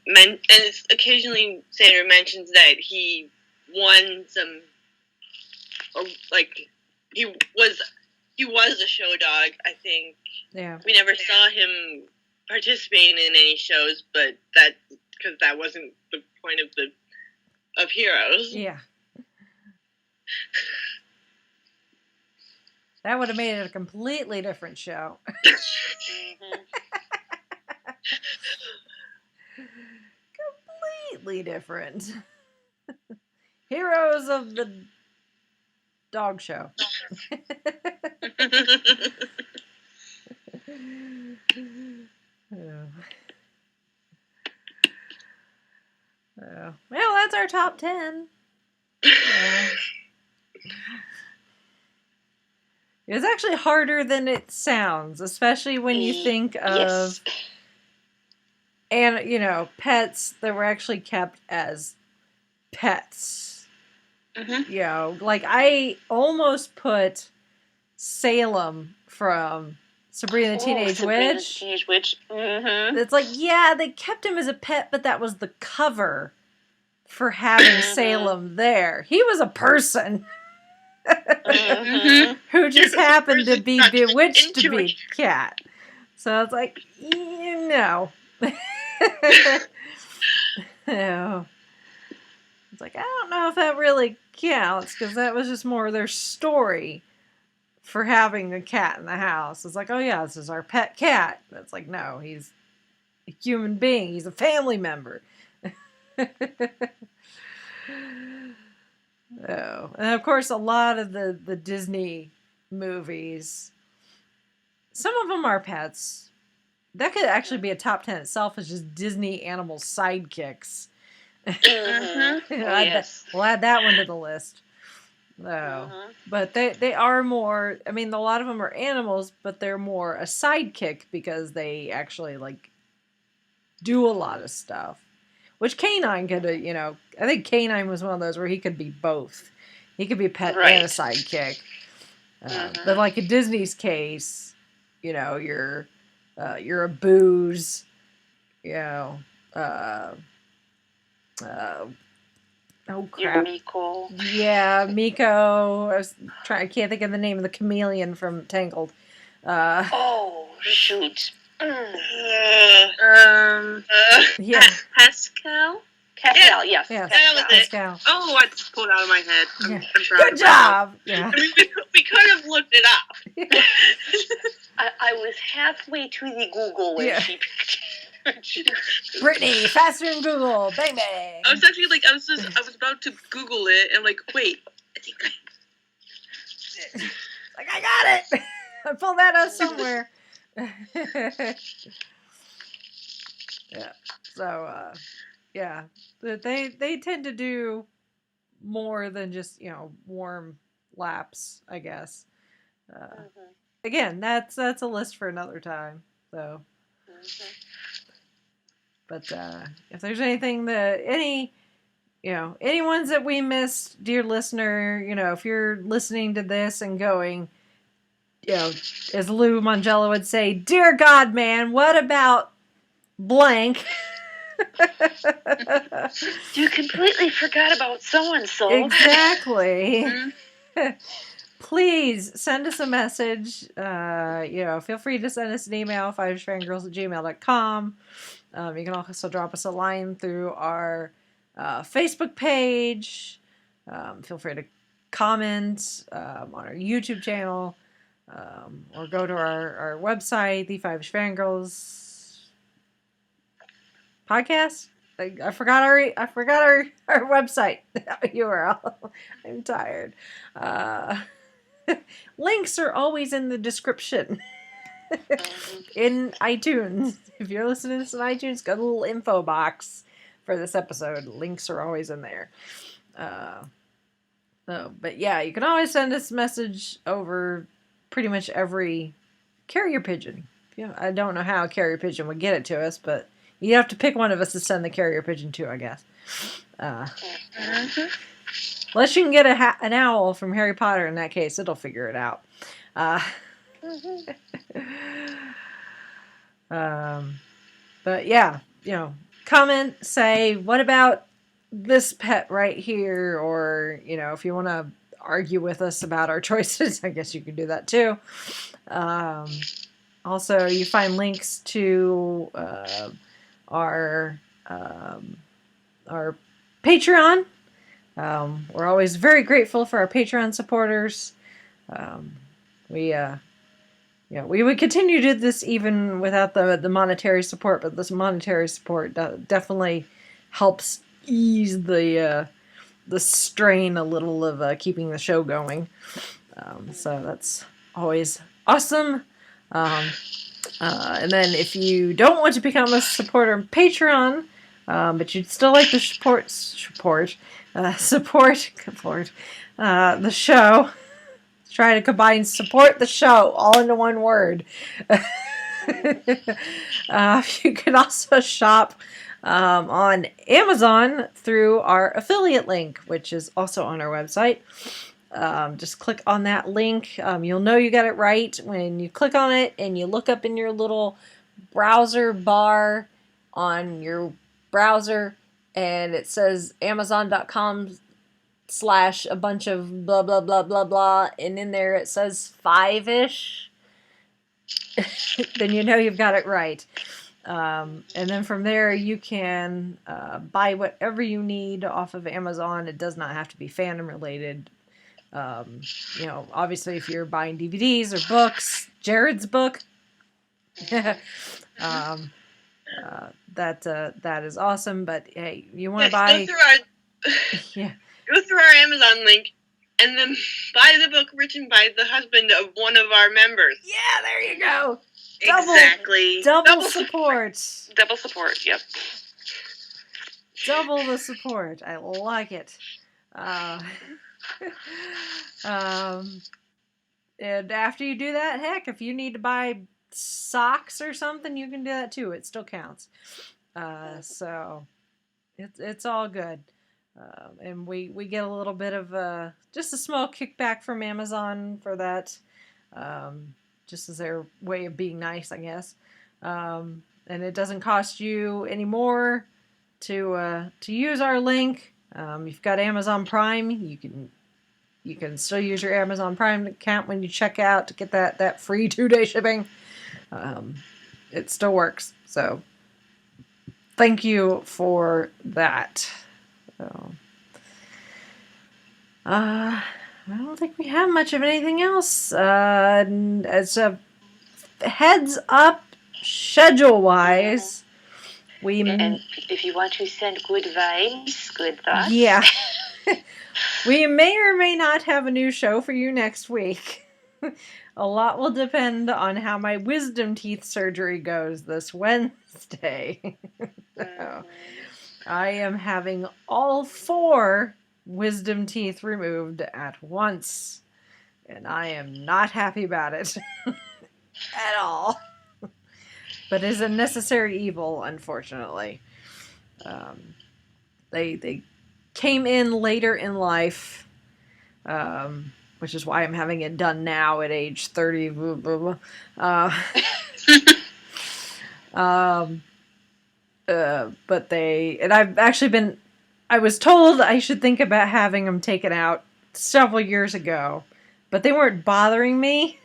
it's occasionally Sandra mentions that he won some, he was a show dog. I think. Yeah. We never saw him participating in any shows, but because that wasn't the point of Heroes. Yeah. That would have made it a completely different show. Completely different. Heroes of the Dog Show. Well, that's our top 10. It's actually harder than it sounds, especially when you think of, and pets that were actually kept as pets. Mm-hmm. Like I almost put Salem from Sabrina the Teenage Witch. Teenage Witch. Mm-hmm. It's like, yeah, they kept him as a pet, but that was the cover for having Salem there. He was a person. Mm-hmm. Who just happened to be bewitched to be a cat. So it's like, no. No. It's like, I don't know if that really counts, because that was just more their story for having a cat in the house. It's like, oh yeah, this is our pet cat. That's like, no, he's a human being. He's a family member. Oh. And of course, a lot of the Disney movies, some of them are pets. That could actually be a top 10 itself, is just Disney animal sidekicks. We'll add that one to the list. But they are more, I mean, a lot of them are animals, but they're more a sidekick because they actually like do a lot of stuff. Which Canine could, I think Canine was one of those where he could be both. He could be a pet and a sidekick. But like in Disney's case, you're a Booze, oh crap. You're Miko. Yeah, Miko. I can't think of the name of the chameleon from Tangled. Oh, shoot. Yeah. Pascal? Pascal, yes. That was Pascal. it. Oh, I just pulled it out of my head. I'm Good job. Yeah. I mean, we could have looked it up. I was halfway to the Google when she Brittany, faster than Google. Bang bang. I was actually like, I was about to Google it and like, wait, I think like, I got it. I pulled that out somewhere. Yeah. So, yeah, they tend to do more than just warm laps, I guess. Again, that's a list for another time. So, but if there's anything that any ones that we missed, dear listener, if you're listening to this and going, as Lou Mangello would say, dear God, man, what about blank? You completely forgot about so-and-so. Exactly. Please send us a message. Feel free to send us an email, fiveshfangirls@gmail.com. You can also drop us a line through our Facebook page. Feel free to comment on our YouTube channel. Or go to our website, the Five-ish Fangirls podcast. I forgot our website URL. I'm tired. Links are always in the description in iTunes. If you're listening to this on iTunes, go to the little info box for this episode. Links are always in there. But yeah, you can always send us a message over pretty much every carrier pigeon. I don't know how a carrier pigeon would get it to us, but you have to pick one of us to send the carrier pigeon to, I guess. Unless you can get an owl from Harry Potter, in that case, it'll figure it out. But yeah, comment, say, what about this pet right here? Or, if you want to argue with us about our choices, I guess you can do that too. Also, you find links to our Patreon. We're always very grateful for our Patreon supporters. We would continue to do this even without the monetary support, but this monetary support definitely helps ease the strain a little of keeping the show going. So that's always awesome. And then if you don't want to become a supporter on Patreon, but you'd still like to support the show, try to combine support the show all into one word. You can also shop on Amazon through our affiliate link, which is also on our website. Just click on that link. You'll know you got it right when you click on it and you look up in your little browser bar on your browser and it says Amazon.com/ a bunch of blah, blah, blah, blah, blah. And in there it says 5-ish. then you know you've got it right. And then from there, you can buy whatever you need off of Amazon. It does not have to be fandom related. Obviously, if you're buying DVDs or books, Jared's book, that is awesome. But hey, you want to buy? Go through our Amazon link, and then buy the book written by the husband of one of our members. Yeah, there you go. Exactly. Double support. Double support, yep. Double the support. I like it. And after you do that, heck, if you need to buy socks or something, you can do that too. It still counts. So it's all good. And we get a little bit of just a small kickback from Amazon for that. Just as their way of being nice, I guess. And it doesn't cost you any more to use our link. If you've got Amazon Prime, you can still use your Amazon Prime account when you check out to get that free 2-day shipping. It still works. So thank you for that. So, I don't think we have much of anything else. As a heads up, schedule-wise, and if you want to send good vibes, good thoughts. Yeah. We may or may not have a new show for you next week. A lot will depend on how my wisdom teeth surgery goes this Wednesday. So, I am having all 4 wisdom teeth removed at once, and I am not happy about it at all. But it is a necessary evil, unfortunately. They came in later in life, which is why I'm having it done now at age 30. Blah, blah, blah. But I was told I should think about having them taken out several years ago, but they weren't bothering me,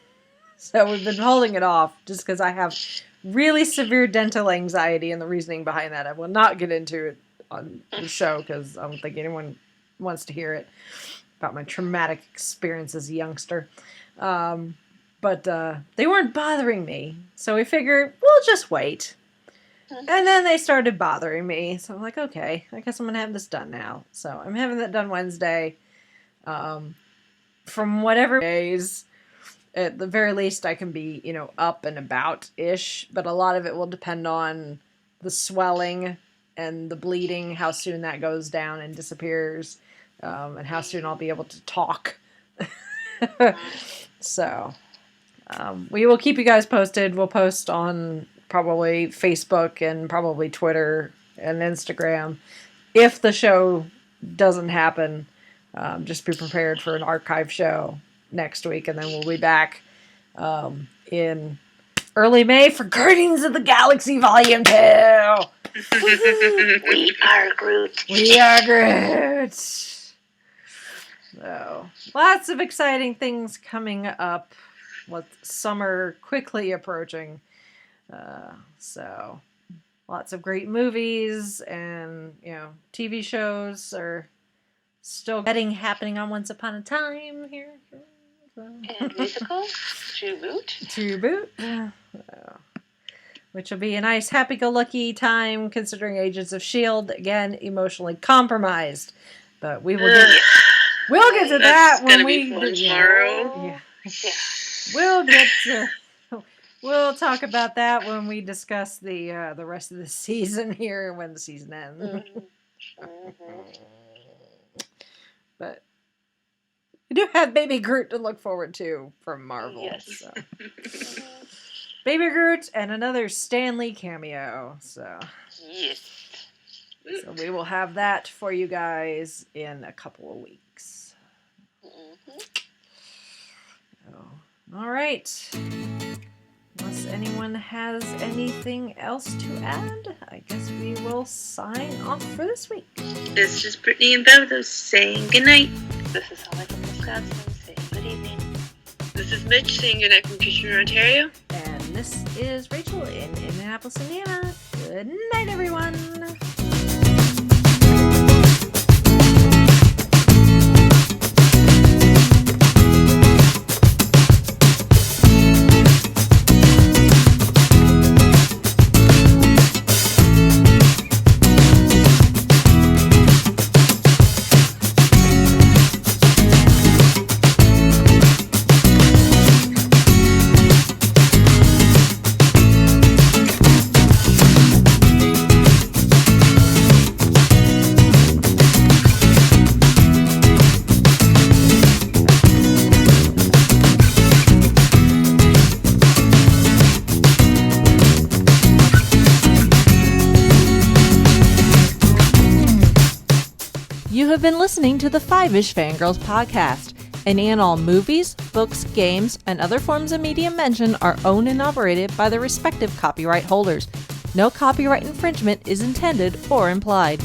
so we've been holding it off just because I have really severe dental anxiety, and the reasoning behind that I will not get into it on the show because I don't think anyone wants to hear it about my traumatic experience as a youngster. But they weren't bothering me, so we figured we'll just wait. And then they started bothering me, so I'm like, okay, I guess I'm going to have this done now. So I'm having that done Wednesday. From whatever days, at the very least, I can be, up and about-ish, but a lot of it will depend on the swelling and the bleeding, how soon that goes down and disappears, and how soon I'll be able to talk. So, we will keep you guys posted. We'll post on probably Facebook and probably Twitter and Instagram. If the show doesn't happen, just be prepared for an archive show next week, and then we'll be back in early May for Guardians of the Galaxy Volume 2. We are Groot. We are Groot. So, lots of exciting things coming up with summer quickly approaching. So, lots of great movies and, TV shows are still happening on Once Upon a Time here. So. And musical, to boot. Which will be a nice happy-go-lucky time considering Agents of S.H.I.E.L.D., again, emotionally compromised. But we will we'll get to that when we... tomorrow. Yeah. We'll talk about that when we discuss the rest of the season here when the season ends. But we do have Baby Groot to look forward to from Marvel. Yes. So. Baby Groot and another Stan Lee cameo. So. Yes. So we will have that for you guys in a couple of weeks. All right. Unless anyone has anything else to add, I guess we will sign off for this week. This is Brittany and Bevo saying goodnight. This is Holly from Wisconsin saying good evening. This is Mitch saying goodnight from Kitchener, Ontario. And this is Rachel in Indianapolis, Indiana. Good night, everyone. You have been listening to the Five-ish Fangirls podcast. Any and all movies, books, games, and other forms of media mentioned are owned and operated by their respective copyright holders. No copyright infringement is intended or implied.